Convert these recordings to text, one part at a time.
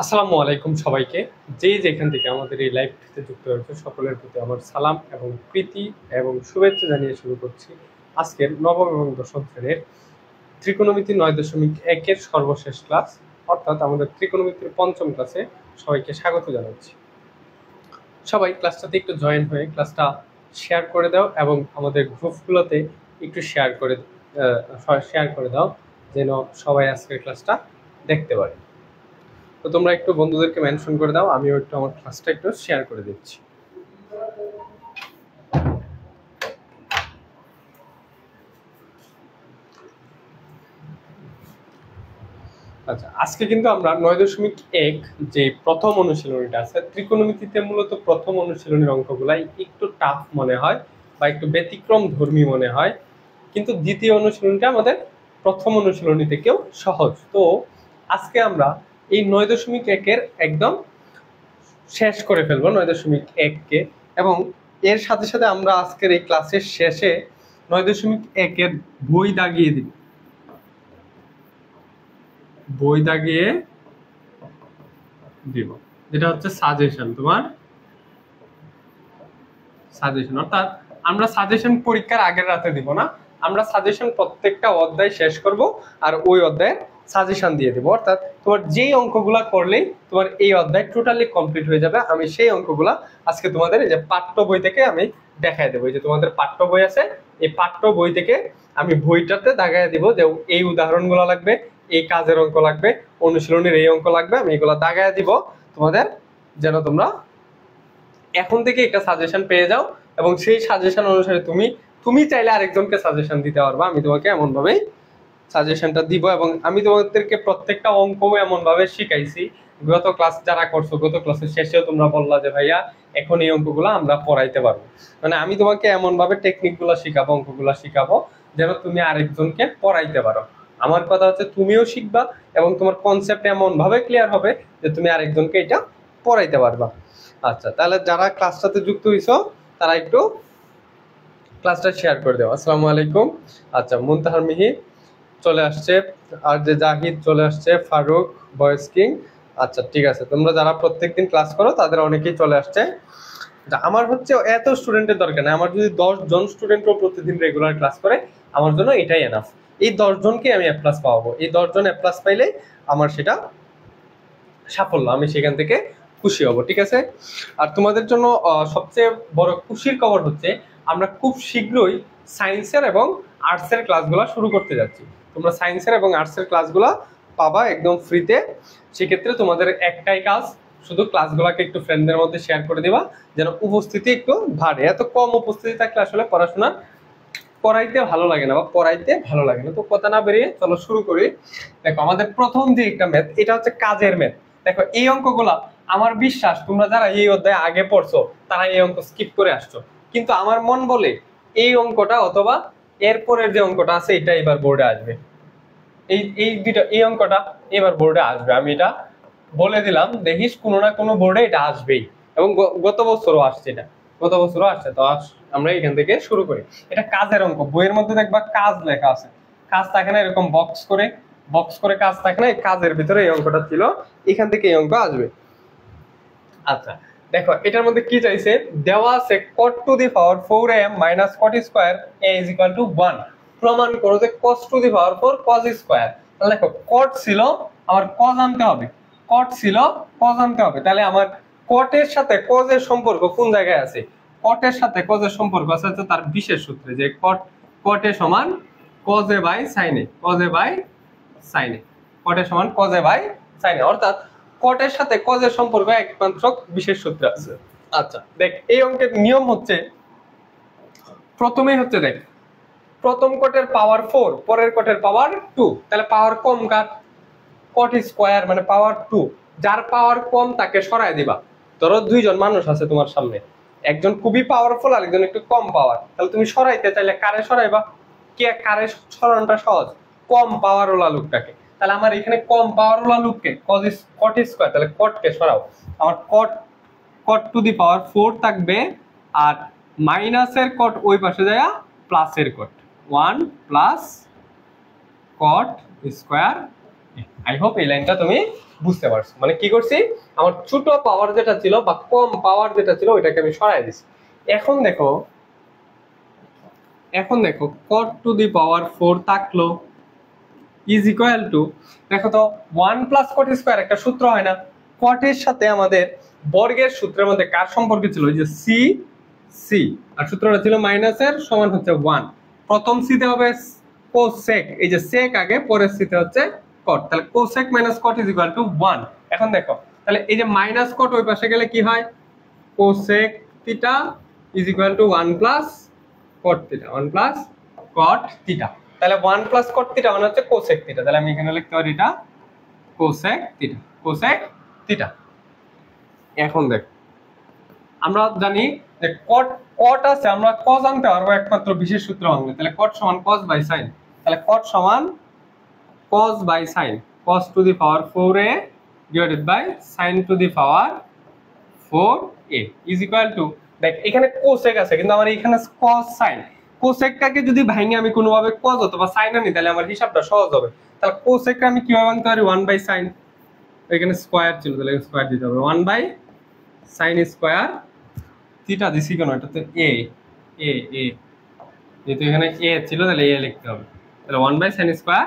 আসসালামু আলাইকুম সবাইকে। যে যেখান থেকে আমাদের এই লাইভটিতে যুক্ত হয়েছে সকলের প্রতি আমার সালাম এবং প্রীতি এবং শুভেচ্ছা জানিয়ে শুরু করছি আজকের নবম এবং দশম শ্রেণীর ত্রিকোণমিতি 9.1-এর সর্বশেষ ক্লাস, অর্থাৎ আমাদের ত্রিকোণমিতির পঞ্চম ক্লাসে সবাইকে স্বাগত জানাচ্ছি। সবাই ক্লাসটাতে একটু জয়েন হয়ে ক্লাসটা শেয়ার করে দাও এবং আমাদের গ্রুপগুলোতে একটু শেয়ার করে দাও যেন সবাই আজকের ক্লাসটা দেখতে পারে। তো তোমরা একটু বন্ধুদেরকে মেনশন করে দাও, আমিও একটু আমার ক্লাসটা একটু শেয়ার করে দিচ্ছি। আচ্ছা, আজকে কিন্তু আমরা 9.1 যে প্রথম অনুশীলনীটা আছে, ত্রিকোণমিতিতে মূলত প্রথম অনুশীলনীর অঙ্কগুলাই একটু টাফ মনে হয় বা একটু ব্যতিক্রম ধর্মী মনে হয়, কিন্তু দ্বিতীয় অনুশীলনীটা আমাদের প্রথম অনুশীলনী থেকেও সহজ। তো আজকে আমরা এই 9.1-এর একদম শেষ করে ফেলবো 9.1-কে, এবং এর সাথে সাথে আমরা আজকের এই ক্লাসের শেষে 9.1-এর বই দাগিয়ে দিব, যেটা হচ্ছে সাজেশন। তোমার সাজেশন অর্থাৎ আমরা সাজেশন পরীক্ষার আগের রাতে দিব না, আমরা সাজেশন প্রত্যেকটা অধ্যায় শেষ করব আর ওই অধ্যায়ের সাজেশন দিয়ে দেবো। অর্থাৎ তোমার যেই অঙ্কগুলা করলেই তোমার এই অধ্যায় টোটালি কমপ্লিট হয়ে যাবে। আমি সেই অঙ্কগুলা আজকে তোমাদের এই যে পাঠ্য বই থেকে আমি দেখাই দেবো। এই যে তোমাদের পাঠ্য বই আছে, এই পাঠ্য বই থেকে আমি বইটাতে দাগাই দিব যে এই উদাহরণগুলো লাগবে, এই কাজের অঙ্ক লাগবে, অনুশীলনের এই অঙ্ক লাগবে, আমি এগুলো দাগাই দিব তোমাদের, যেন তোমরা এখন থেকে একটা সাজেশন পেয়ে যাও এবং সেই সাজেশন অনুসারে তুমি চাইলে আরেকজনকে সাজেশন দিতে পারবা। আমি তোমাকে এমন ভাবেই সাজেশনটা দিব এবং আমি তোমাদেরকে প্রত্যেকটা অঙ্কও এমন ভাবে শিখাইছি। গত ক্লাস যারা করছো, গত ক্লাসের শেষেও তোমরা বললা যে ভাইয়া এখন এই অঙ্কগুলো আমরা পড়াইতে পারবো, মানে আমি তোমাকে এমন ভাবে টেকনিকগুলো শিখাবো, অঙ্কগুলো শিখাবো যেন তুমি আরেকজনকে পড়াইতে পারো। আমার কথা হচ্ছে তুমিও শিখবা এবং তোমার কনসেপ্ট এমন ভাবে ক্লিয়ার হবে যে তুমি আরেকজনকে এটা পড়াইতে পারবা। আচ্ছা, তাহলে যারা ক্লাসটাতে যুক্ত হইছো তারা একটু ক্লাসটা শেয়ার করে দাও। আসসালামু আলাইকুম। আচ্ছা, মুনতাহার মিহি চলে আসছে, আর যে জাহিদ চলে আসছে, ফারুক, বয়েস কিং। আচ্ছা ঠিক আছে, তোমরা যারা প্রত্যেকদিন ক্লাস করো তাদের অনেকেই চলে আসছে। আমার হচ্ছে এত স্টুডেন্টের দরকার নেই, আমার যদি 10 জন স্টুডেন্টও প্রতিদিন রেগুলার ক্লাস করে আমার জন্য এটাই এনাফ। এই 10 জনকে আমি এ প্লাস পাবো, এই 10 জন এ প্লাস পাইলে আমার সেটা সাফল্য, আমি সেখান থেকে খুশি হব। ঠিক আছে, আর তোমাদের জন্য সবচেয়ে বড় খুশির খবর হচ্ছে আমরা খুব শীঘ্রই সায়েন্সের এবং আর্টসের ক্লাসগুলো শুরু করতে যাচ্ছি। তোমরা সায়েন্সের এবং আর্টসের ক্লাসগুলো পাবা একদম ফ্রিতে। সেক্ষেত্রে তোমাদের একটাই কাজ, শুধু ক্লাসগুলোকে একটু ফ্রেন্ডদের মধ্যে শেয়ার করে দিবা যেন উপস্থিতি একটু বাড়ে। এত কম উপস্থিতি থাকলে আসলে পড়াইতে ভালো লাগে না বা পড়াইতে ভালো লাগে না। তো কথা না বেরিয়ে চলো শুরু করি। দেখো, আমাদের প্রথম যে একটা ম্যাথ, এটা হচ্ছে কাজের ম্যাথ। দেখো, এই অঙ্কগুলা আমার বিশ্বাস তোমরা যারা এই অধ্যায়ে আগে পড়ছো তারা এই অঙ্ক স্কিপ করে আসছো, কিন্তু আমার মন বলে এই অঙ্কটা অথবা এরপরের যে অঙ্কটা আছে এটা এবার বোর্ডে আসবে। এই অঙ্কটা এবার বোর্ডে আসবে, আমি এটা বলে দিলাম। দেখিস কোনো না কোনো বোর্ডে এটা আসবেই, এবং গত বছরও আসছে, এটা গত বছরও আসছে। তো আমরা এখান থেকে শুরু করি। এটা কাজের অঙ্ক, বইয়ের মধ্যে দেখবা কাজ লেখা আছে, কাজ থাকে না এরকম বক্স করে কাজ থাকে না, এই কাজের ভিতরে এই অঙ্কটা ছিল, এখান থেকে এই অঙ্ক আসবে। আচ্ছা দেখো, এটার মধ্যে কি চাইছে, দেওয়া আছে cot to the power 4am minus cot square a is equal to 1, প্রমাণ করো যে cos to the power 4 cos square। তাহলে দেখো cot ছিল, আমার cos আনতে হবে, cot ছিল cos আনতে হবে। তাহলে আমার cot এর সাথে cos এর সম্পর্ক কোন জায়গায় আছে, cot এর সাথে cos এর সম্পর্ক আছে তার বিশেষ সূত্রে, যে cot এ সমান cos a by sin a, cos a by sin a, cot এ সমান cos a by sin a, অর্থাৎ cot এর সাথে cos এর সম্পর্ক একমাত্র বিশেষ সূত্র আছে। আচ্ছা দেখ, এই অঙ্কের নিয়ম হচ্ছে প্রথমেই হচ্ছে দেখ, প্রথম কোটের পাওয়ার 4, পরের কোটের পাওয়ার 2, তাহলে পাওয়ার কম কার, cot স্কয়ার মানে পাওয়ার 2, যার পাওয়ার কম তাকে সরায় দিবা। ধরো দুইজন মানুষ আছে তোমার সামনে, একজন খুবই পাওয়ারফুল আর একজন একটু কম পাওয়ার, তাহলে তুমি সরাইতে চাইলে কারে সরাইবা, কারে সরানোটা সহজ, কম পাওয়ারওয়ালা লোকটাকে। তাহলে আমার এখানে কম পাওয়ারওয়ালা লোককে cot স্কয়ার, তাহলে cot কে সরাও, আমার cot টু দি পাওয়ার 4 থাকবে, আর মাইনাসের cot ওই পাশে যায় প্লাসের cot, 1 plus cot square I hope এই লাইনটা তুমি বুঝতে পারছো। মানে কি করছি, আমার ছোট পাওয়ার যেটা ছিল বা কম পাওয়ার যেটা ছিল ওইটাকে আমি সরাই দিছি। এখন দেখো cot টু দি পাওয়ার 4 থাকলো ইজ ইকুয়াল টু, দেখো তো 1 প্লাস cot স্কয়ার একটা সূত্র হয় না, cot এর সাথে আমাদের বর্গের সূত্রের মধ্যে কার সম্পর্ক ছিল, ওই যে সি সি, আর সূত্রটা ছিল মাইনাসের সমান হচ্ছে 1, প্রথম সিতে হবে কোসেক, এই যে সেক আগে, পরের সিতে হচ্ছে cot, তাহলে cosec minus cot is equal to 1। এখন দেখো তাহলে এই যে মাইনাস cot ওই পাশে গেলে কি হয়, cosec theta is equal to 1 plus cot theta, 1 plus cot theta, তাহলে 1 প্লাস cot থিটা মানে হচ্ছে কোসেক থিটা, তাহলে আমি এখানে লিখতে পারি এটা কোসেক থিটা, কোসেক থিটা। এখন দেখ আমরা জানি যে cot cot আছে, আমরা cos আনতে পারবো একমাত্র বিশেষ সূত্র ভাঙলে, তাহলে cot সমান cos বাই sin, তাহলে cot সমান cos by sin, cos to the power 4a divided by sin to the power 4a is equal to, দেখ এখানে কোসেক আছে কিন্তু আমার এখানে cos sin, কোসেকটাকে যদি ভাঙে আমি কোনোভাবে cos অথবা sin আনি তাহলে আমার হিসাবটা সহজ হবে। তাহলে কোসেকটা আমি কিভাবে আনতে পারি, 1 বাই sin, এখানে স্কয়ার ছিল তাহলে স্কয়ার দিতে হবে, 1 বাই sin স্কয়ার থিটা দিছি কেন, এটা তো a a a, যেহেতু এখানে a ছিল তাহলে a লিখতে হবে, তাহলে 1 বাই sin স্কয়ার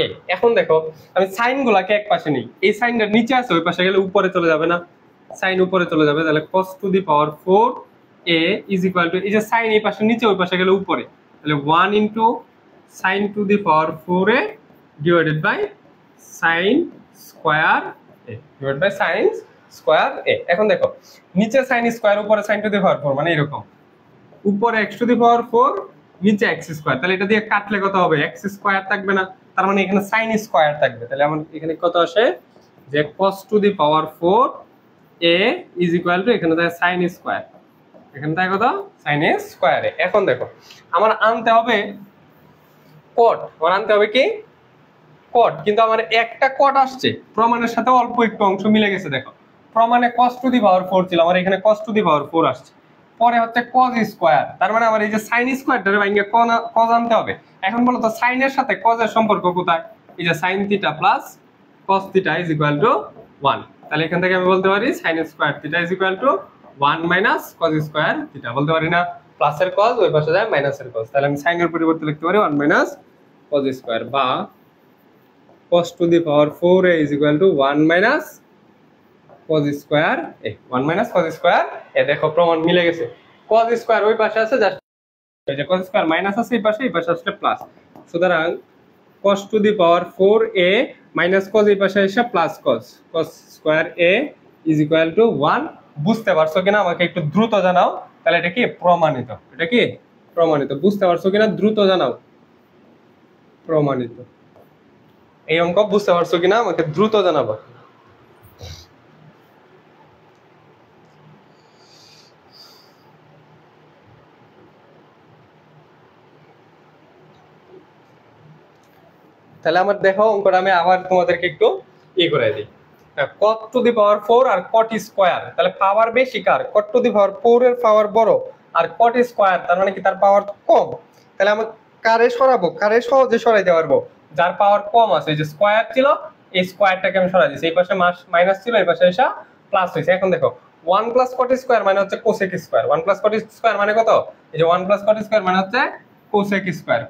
a। এখন দেখো আমি সাইন গুলাকে এক পাশে নেই, এই সাইনটা নিচে আছে ওই পাশে গেলে উপরে চলে যাবে না, সাইন উপরে চলে যাবে, তাহলে cos to the power 4a is equal two, এই যে সাইন এই পাশে নিচে ওই পাশে গেলে উপরে, তাহলে 1 into sin to the power 4a divided by sin square a divided by sin square a। এখন দেখো নিচে sin স্কয়ার উপরে sin টু দি পাওয়ার 4, মানে এরকম উপরে x টু দি পাওয়ার 4 নিচে x স্কয়ার, তাহলে এটা দিয়ে কাটলে কত হবে, x স্কয়ার থাকবে না, তার মানে এখানে sin স্কয়ার থাকবে, তাহলে আমার এখানে কত আসে যে cos to the power 4a is equal two, এখানে থাকে sin স্কয়ার, এখানে থাকে কত sin স্কয়ার a। এখন দেখো আমার আনতে হবে cot, আমার আনতে হবে কি cot, কিন্তু আমার একটা cot আসছে প্রমাণের সাথে অল্প একটু অংশ মিলে গেছে, দেখো প্রমাণে cos টু দি পাওয়ার 4 ছিল, আমার এখানে cos টু দি পাওয়ার 4 আসছে, পরে হচ্ছে cos স্কয়ার, তার মানে আমার এই যে sin স্কয়ারটারে ভাঙিয়ে cos আনতে হবে। এখন বলো তো sin এর সাথে cos এর সম্পর্ক কোথায়, এই যে sin theta plus cos theta is equal to 1, তাহলে এখান থেকে আমি বলতে পারি sin square theta is equal to 1 minus cos square theta, বলতে পারি না প্লাসের cos ওই পাশে যায় মাইনাসের cos, তাহলে আমি sin এর পরিবর্তে লিখতে পারি 1 মাইনাস cos স্কয়ার, বা cos to the power 4a is equal to 1 minus cos square a, 1 minus cos square a। দেখো প্রমাণ মিলে গেছে, cos স্কয়ার ওই পাশে আছে, জাস্ট এই যে cos স্কয়ার মাইনাস আছে এই পাশে আসলে প্লাস, সুতরাং cos to the power 4a minus cos এই পাশে এসে plus cos square a is equal to 1। বুঝতে পারছো কিনা আমাকে একটু দ্রুত জানাও, তাহলে এটা কি প্রমাণিত, এটা কি প্রমাণিত, বুঝতে পারছো কিনা দ্রুত জানাও, প্রমাণিত। এই অঙ্ক বুঝতে পারছো কিনা আমাকে দ্রুত জানাবো। তাহলে আমার দেখো অঙ্কটা আমি আবার তোমাদেরকে একটু করে দিই, cot টু দি পাওয়ার 4 আর cot স্কয়ার, তাহলে পাওয়ার বেশি কার, cot টু দি পাওয়ার 4 এর পাওয়ার বড় আর cot স্কয়ার তার মানে কি তার পাওয়ার কম, তাহলে আমি কারে সরাবো, কারে সহজে সরাইতে পারবো, যার পাওয়ার কম আছে, এই যে স্কয়ার ছিল এই স্কয়ারটাকে আমি সরাই দিয়েছি, এই পাশে মাইনাস ছিল এই পাশে এসে প্লাস হয়েছে। এখন দেখো 1 প্লাস cot স্কয়ার মানে হচ্ছে cosec square, 1 plus cot square মানে কত, এই যে 1 প্লাস cot স্কয়ার মানে হচ্ছে কোসেক স্কয়ার,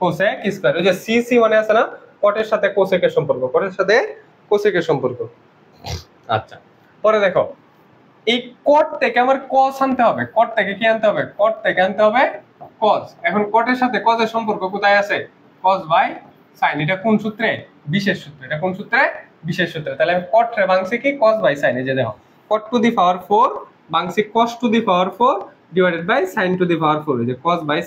কোসেক স্কয়ার, ওই যে সি মানে আছে না cot এর সাথে কোসেকের সম্পর্ক, cot এর সাথে কোসেকের সম্পর্ক। আচ্ছা পরে দেখো এই cot থেকে আমার cos আনতে হবে, cot থেকে কি আনতে হবে, cot থেকে আনতে হবে cos। এখন cot এর সাথে cos এর সম্পর্ক কোথায় আছে, cos বাই sin, এটা কোন সূত্রে, বিশেষ সূত্রে, এটা কোন সূত্রে, বিশেষ সূত্রে, তাহলে আমি cot রে ভাঙছি কি cos বাই sin, এই যে দেখো cot টু দি পাওয়ার 4 ভাঙছি cos to the power 4 divided by sin to the power 4, এই যে cos by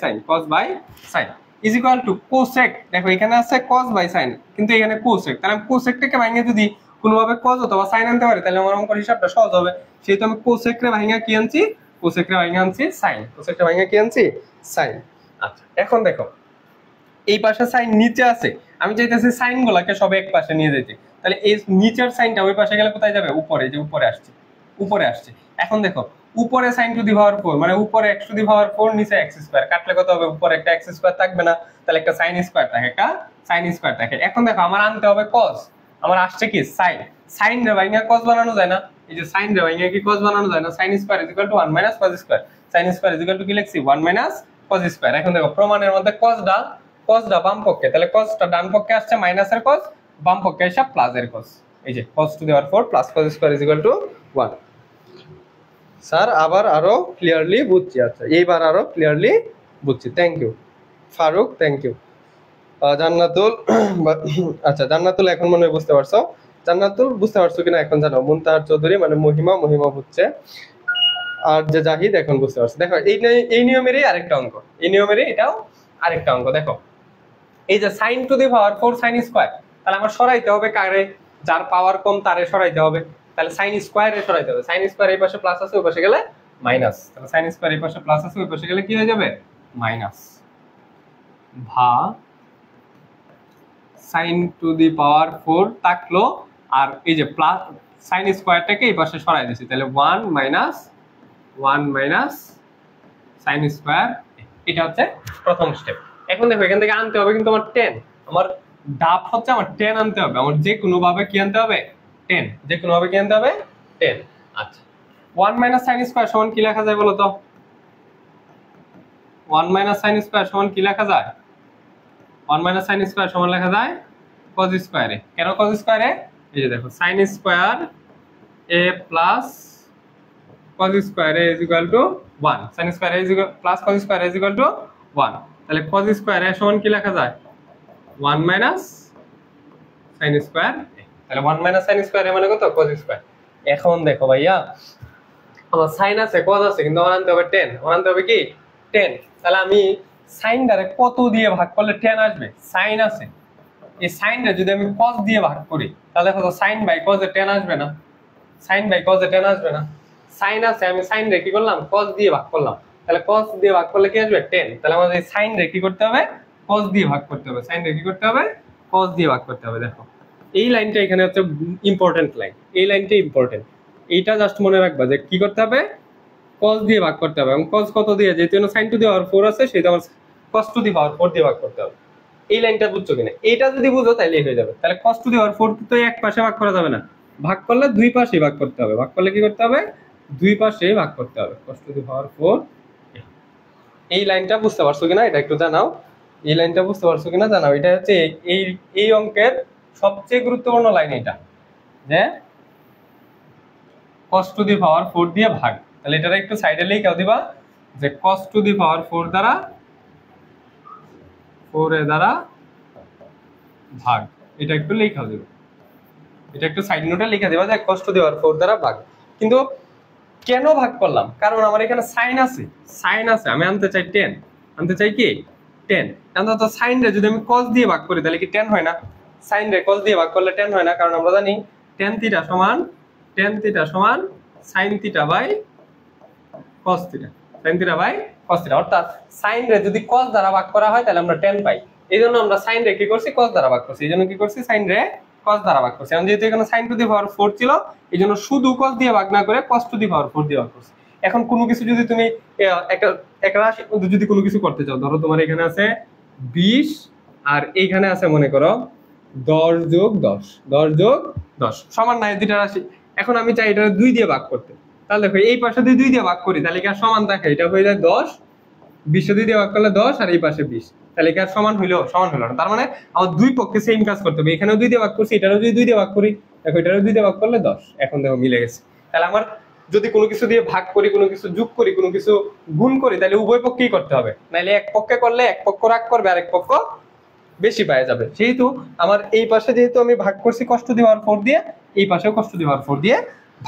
sin is equal to cosec, দেখো এখানে আছে cos বাই sin কিন্তু এখানে কোসেক, তাহলে আমি কোসেকটাকে ভাঙিয়ে যদি কোনোভাবে cos অথবা sin আনতে পারি তাহলে আমার অঙ্কের হিসাবটা সহজ হবে, সেহেতু আমি কোসেক রে ভাঙিয়ে কি আনছি, কোসেক রে ভাঙিয়ে আনছি sin, কোসেক রে ভাঙিয়ে কি আনছি sin। আচ্ছা এখন দেখো এই পাশে sin নিচে আছে, আমি চাইতেছি sin গুলাকে সব এক পাশে নিয়ে যেতে, তাহলে এই নিচের সাইনটা ওই পাশে গেলে কোথায় যাবে, উপরে, যে উপরে আসছে, উপরে আসছে। এখন দেখো উপরে sin টু দি পাওয়ার 4 মানে উপরে x টু দি পাওয়ার 4 নিচে x স্কয়ার, কাটলে কত হবে? উপরে একটা x স্কয়ার থাকবে না, তাহলে একটা sin স্কয়ার থাকে, একটা sin স্কয়ার থাকে। এখন দেখো আমার আনতে হবে cos, আমার আসছে কি sin, sin রে ভাঙা cos বানানো যায় না, এই যে sin রে ভাঙা কি cos বানানো যায় না, sin square = 1 - cos square, sin square = কি লিখছি 1 - cos স্কয়ার। এখন দেখো প্রমাণের মধ্যে cos দা বাম পক্ষে, তাহলে cos টা ডান পক্ষে আসছে মাইনাসের cos, বাম পক্ষে এসে প্লাসের cos, এই যে cos to the power 4 plus cos square = 1। Sir আবার আরো ক্লিয়ারলি বুঝছি, আচ্ছা এইবার আরো ক্লিয়ারলি বুঝছি, thank you Farooq, thank you. Jannatul আচ্ছা জান্নাতুল এখন মনে হয় বুঝতে পারছো, জান্নাতুল বুঝতে পারছো কিনা এখন জানো। মুনতাহার চৌধুরী মানে মহিমা বুঝছে, আর যে জাহিদ এখন বুঝতে পারছে। দেখো এই নিয়মেরই আরেকটা অঙ্ক, এই নিয়মেরই এটাও আরেকটা অঙ্ক। দেখো এই যে sin to the power 4 sin square, তাহলে আমার সরাইতে হবে কারে? যার পাওয়ার কম তারে সরাইতে হবে, তাহলে sin স্কয়ারে সরাইতে হবে। sin স্কয়ার এই পাশে প্লাস আছে ওই পাশে গেলে মাইনাস, তাহলে sin স্কয়ার এই পাশে প্লাস আছে ওই পাশে গেলে কি হয়ে যাবে? মাইনাস ভা sin টু দি পাওয়ার 4 থাকলো, আর এই যে প্লাস sin স্কয়ারটাকে এই পাশে সরাই দিয়েছি, তাহলে 1 মাইনাস sin স্কয়ার, এটা হচ্ছে প্রথম স্টেপ। এখন দেখো এখান থেকে আনতে হবে কিন্তু আমার 10, আমার ডাব হচ্ছে আমার 10 আনতে হবে, আমার যে কোনো ভাবে কি আনতে হবে? 10, যে কোনো ভাবে কি আনতে হবে? 10। আচ্ছা 1 - sin স্কয়ার সমান কি লেখা যায় বলো তো? 1 - sin স্কয়ার সমান কি লেখা যায়? 1 - sin স্কয়ার সমান লেখা যায় cos স্কয়ারে। কেন cos স্কয়ারে? এই যে দেখো sin square a plus cos square a = 1, sin square a plus cos square a = 1, তাহলে cos স্কয়ার a সমান কি লেখা যায়? 1 - sin স্কয়ার, তাহলে 1 - sin স্কয়ার a মানে কত? cos square. এখন দেখো ভাইয়া আমার sin আছে cos আছে কিন্তু আমার আনতে হবে 10, আমার আনতে হবে কি 10, তাহলে আমি sin টারে কত দিয়ে ভাগ করলে 10 আসবে? sin আছে, এই sin টা যদি আমি cos দিয়ে ভাগ করি তাহলে কত? sin বাই cos এ 10 আসবে না, sin বাই cos এ 10 আসবে না, sin আছে আমি sin রে কি করলাম? cos দিয়ে ভাগ করলাম, তাহলে cos দিয়ে ভাগ করলে কি আসবে? 10, তাহলে আমাদের sin রে কি করতে হবে? cos দিয়ে ভাগ করতে হবে, sin রে কি করতে হবে? cos দিয়ে ভাগ করতে হবে। দেখো এই লাইনটা এখানে হচ্ছে ইম্পর্টেন্ট লাইন, এই লাইনটা ইম্পর্টেন্ট, এইটা জাস্ট মনে রাখবা যে কি করতে হবে? cos দিয়ে ভাগ করতে হবে, এবং cos কত দিয়ে? যেহেতু sin টু দি পাওয়ার 4 আছে সেটা আমার cos টু দি পাওয়ার 4 দিয়ে ভাগ করতে হবে। এই লাইনটা বুঝছো কিনা? এইটা যদি বুঝো তাহলে হয়ে যাবে। তাহলে cos টু দি পাওয়ার 4 তো এক পাশে ভাগ করা যাবে না, ভাগ করলে দুই পাশেই ভাগ করতে হবে, ভাগ করলে কি করতে হবে? দুই পাশেই ভাগ করতে হবে। cos টু দি পাওয়ার 4, এই লাইনটা বুঝতে পারছো কিনা এটা একটু জানাও, এই লাইনটা বুঝতে পারছো কিনা জানাও। এটা হচ্ছে এই অঙ্কের সবচেয়ে গুরুত্বপূর্ণ লাইন এটা, যে cos টু দি পাওয়ার 4 দিয়ে ভাগ। তাহলে এটা একটু সাইডে লিখে দিবা যে cos টু দি পাওয়ার 4 দ্বারা 4 এর দ্বারা ভাগ, এটা একটু লিখে দিবা, এটা একটু সাইড নোটে লিখে দিবা যে cos টু দি পাওয়ার 4 দ্বারা ভাগ। কিন্তু কেন ভাগ করলাম? কারণ আমার এখানে sin আছে, আমি আনতে চাই 10, আনতে চাই কি 10, এখন তো sin রে যদি আমি cos দিয়ে ভাগ করি তাহলে কি 10 হয় না? sin রে cos দিয়ে ভাগ করলে 10 হয় না, কারণ আমরা জানি tan থিটা সমান sin theta by cos theta, sin theta by cos theta, অর্থাৎ sin রে যদি cos দ্বারা ভাগ করা হয় তাহলে আমরা 10 পাই, এইজন্য আমরা sin রে কি করছি? cos দ্বারা ভাগ করছি, এইজন্য কি করছি? sin রে cos দ্বারা ভাগ করছি। এখন যেহেতু এখানে sin টু দি পাওয়ার 4 ছিল এইজন্য শুধু cos দিয়ে ভাগ না করে cos টু দি পাওয়ার 4 দিয়ে ভাগ করছি। এখন কোনো কিছু যদি তুমি একটা রাশির মধ্যে যদি কোনো কিছু করতে চাও, ধরো তোমার এখানে আছে 20 আর এইখানে আছে মনে করো 10 যোগ 10 সমান নাই দুইটা রাশি। এখন আমি চাই এটা 2 দিয়ে ভাগ করতে, তাহলে দেখো এই পাশে যদি 2 দিয়ে ভাগ করি তাহলে কি আর সমান থাকে? এটা হয়ে যায় 10, 20 2 দিয়ে ভাগ করলে 10 আর এই পাশে 20, তাহলে কি আর সমান হলো না। তার মানে আমার দুই পক্ষে সেম কাজ করতে হবে, এখানেও 2 দিয়ে ভাগ করছি, এটারও যদি 2 দিয়ে ভাগ করি, দেখো এটারও 2 দিয়ে ভাগ করলে 10, এখন দেখো মিলে গেছে। তাহলে আমার যদি কোনো কিছু দিয়ে ভাগ করি, কোনো কিছু যোগ করি, কোনো কিছু গুণ করি, তাহলে উভয় পক্ষেই করতে হবে, নাইলে এক পক্ষে করলে এক পক্ষ রাগ করবে আর এক পক্ষ বেশি পাওয়া যাবে। যেহেতু আমার এই পাশে যেহেতু আমি ভাগ করছি cos টু দি পাওয়ার 4 দিয়ে, এই পাশেও cos টু দি পাওয়ার 4 দিয়ে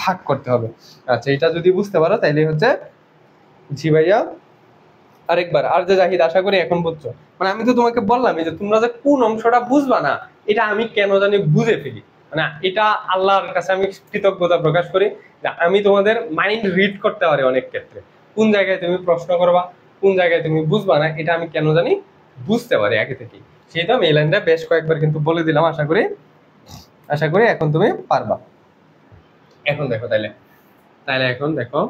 ভাগ করতে হবে। আচ্ছা এটা যদি বুঝতে পারো তাহলে হচ্ছে জি ভাইয়া আরেকবার। আর যে জাহিদ আশা করি এখন বুঝছো, মানে আমি তো তোমাকে বললাম যে তোমরা যে কোন অংশটা বুঝবা না এটা আমি কেন জানি বুঝে ফেলি, মানে এটা আল্লাহর কাছে আমি কৃতজ্ঞতা প্রকাশ করি যে আমি তোমাদের মাইন্ড রিড করতে পারি অনেক ক্ষেত্রে, কোন জায়গায় তুমি প্রশ্ন করবা, কোন জায়গায় তুমি বুঝবা না, এটা আমি কেন জানি বুঝতে পারি আগে থেকেই। সেটা আমি এই লাইনটা বেশ কয়েকবার কিন্তু বলে দিলাম, আশা করি এখন তুমি পারবা। এখন দেখো তাইলে এখন দেখো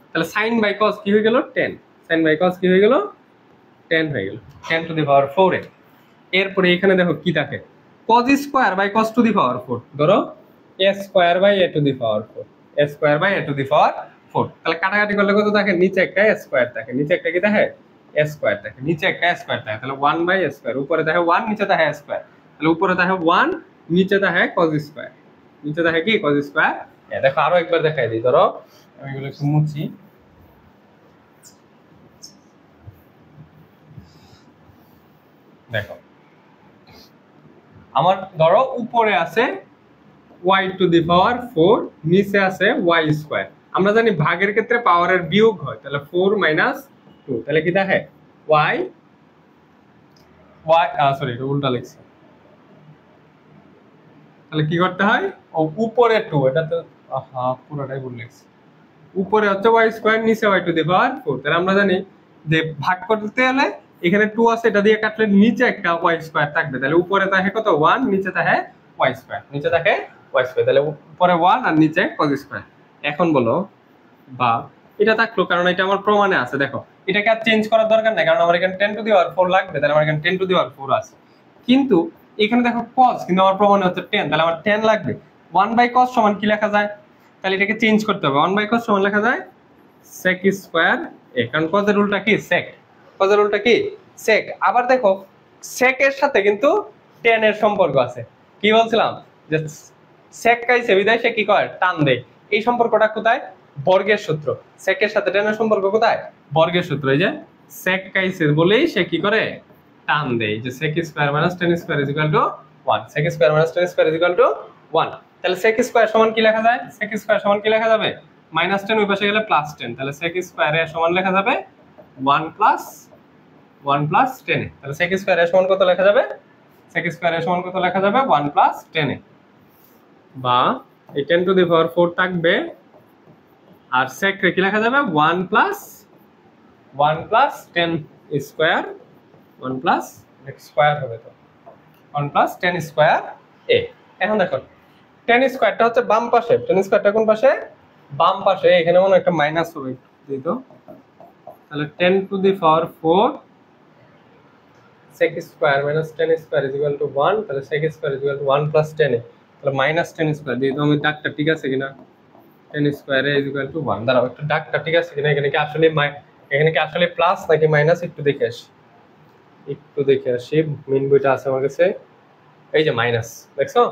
তাহলে sin বাই cos কি হয়ে গেল 10, sin বাই cos কি হয়ে গেল 10 হয়ে গেল, 10 টু দি পাওয়ার 4 এ। এরপরে এখানে দেখো কি থাকে, cos square by cos to the power 4, ধরো a square by a to the power 4, a square by a to the power 4। তাহলে কাটাকাটি করলে কত থাকে, নিচে একটা a স্কয়ার থাকে, নিচে একটা কি থাকে a স্কয়ার থাকে, নিচে একটা a স্কয়ার থাকে, তাহলে 1 বাই a স্কয়ার, উপরে থাকে 1 নিচে থাকে a স্কয়ার, তাহলে উপরে থাকে 1 নিচে থাকে cos স্কয়ার, নিচে থাকে কি cos স্কয়ার। দেখো আরো একবার দেখাই দিই, ধরো আমি এগুলো একটু মুছি। দেখো আমার ধরো উপরে আছে y টু দি পাওয়ার 4, নিচে আছে y স্কয়ার। আমরা জানি ভাগের ক্ষেত্রে পাওয়ারের বিয়োগ হয়, তাহলে 4 মাইনাস 2, তাহলে কি থাকে y সরি এটা উল্টা লিখছি, তাহলে কি করতে হয়, ও উপরে 2, এটা তো পুরোটাই ভুল লিখছি, উপরে হচ্ছে y স্কয়ার, নিচে y টু দি পাওয়ার 4। তাহলে আমরা জানি যে ভাগ করতে হলে এখানে 2 আছে, এটা দিয়ে কাটলে নিচে একটা y স্কয়ার থাকবে, তাহলে উপরে থাকে কত 1, নিচে থাকে y স্কয়ার, নিচে থাকে y স্কয়ার, তাহলে উপরে 1 আর নিচে cos স্কয়ার। এখন বলো বা এটা থাকলো কারণ এটা আমার প্রমাণে আছে, দেখো এটাকে আর চেঞ্জ করার দরকার নাই কারণ আমার এখানে 10 টু দি পাওয়ার 4 লাগবে, তাহলে আমার এখানে 10 টু দি পাওয়ার 4 আছে। কিন্তু এখানে দেখো cos, কিন্তু আমার প্রমাণে হচ্ছে 10, তাহলে আমার 10 লাগবে। 1 বাই cos সমান কি লেখা যায়, তাহলে এটাকে চেঞ্জ করতে হবে, 1 বাই cos সমান লেখা যায় sec স্কয়ার a, কারণ cos এর উল্টা কি sec, cos এর উল্টা কি sec। আবার দেখো sec এর সাথে কিন্তু tan এর সম্পর্ক আছে, কি বলছিলাম যে sec কাইছে বিদায় সে কি করে টান দেয়, এই সম্পর্কটা কোথায়, বর্গের সূত্র। sec এর সাথে tan এর সম্পর্ক কোথায়, বর্গের সূত্র, এই যে sec কাইছে বলেই সে কি করে টান দেয়, যে sec square minus tan square is equal to 1, sec square minus tan square is equal to 1। তাহলে sec স্কয়ার সমান কি লেখা যায়, sec স্কয়ার সমান কি লেখা যাবে, মাইনাস 10 ওই পাশে গেলে প্লাস 10, তাহলে sec স্কয়ার এর সমান লেখা যাবে 1 প্লাস 10 এ। তাহলে sec স্কয়ার এর সমান কত লেখা যাবে, sec স্কয়ার এর সমান কত লেখা যাবে 1 প্লাস 10 এ, বা এই 10 টু দি পাওয়ার 4 থাকবে আর sec রে কি লেখা যাবে 1 প্লাস 10 স্কয়ার, 1 প্লাস স্কয়ার হবে, তো 1 প্লাস 10 স্কয়ার a। এখন দেখো 10 স্কয়ারটা হচ্ছে বাম পাশে, 10 স্কয়ারটা কোন পাশে, বাম পাশে, এখানে মনে একটা মাইনাস হবে দিই তো, তাহলে 10 two the power 4 sec square minus 10 square is equal to 1, তাহলে sec square is equal to 1 plus 10 এ, তাহলে মাইনাস 10 স্কয়ার দিই তো, আমি দাগটা ঠিক আছে কিনা, 10 স্কয়ার ইজ ইকুয়াল টু 1, দাঁড়াও একটু দাগটা ঠিক আছে কিনা, এখানে কি আসলে প্লাস নাকি মাইনাস একটু দেখে আসি, মেইন বইটা আছে আমার কাছে, এই যে মাইনাস, দেখছো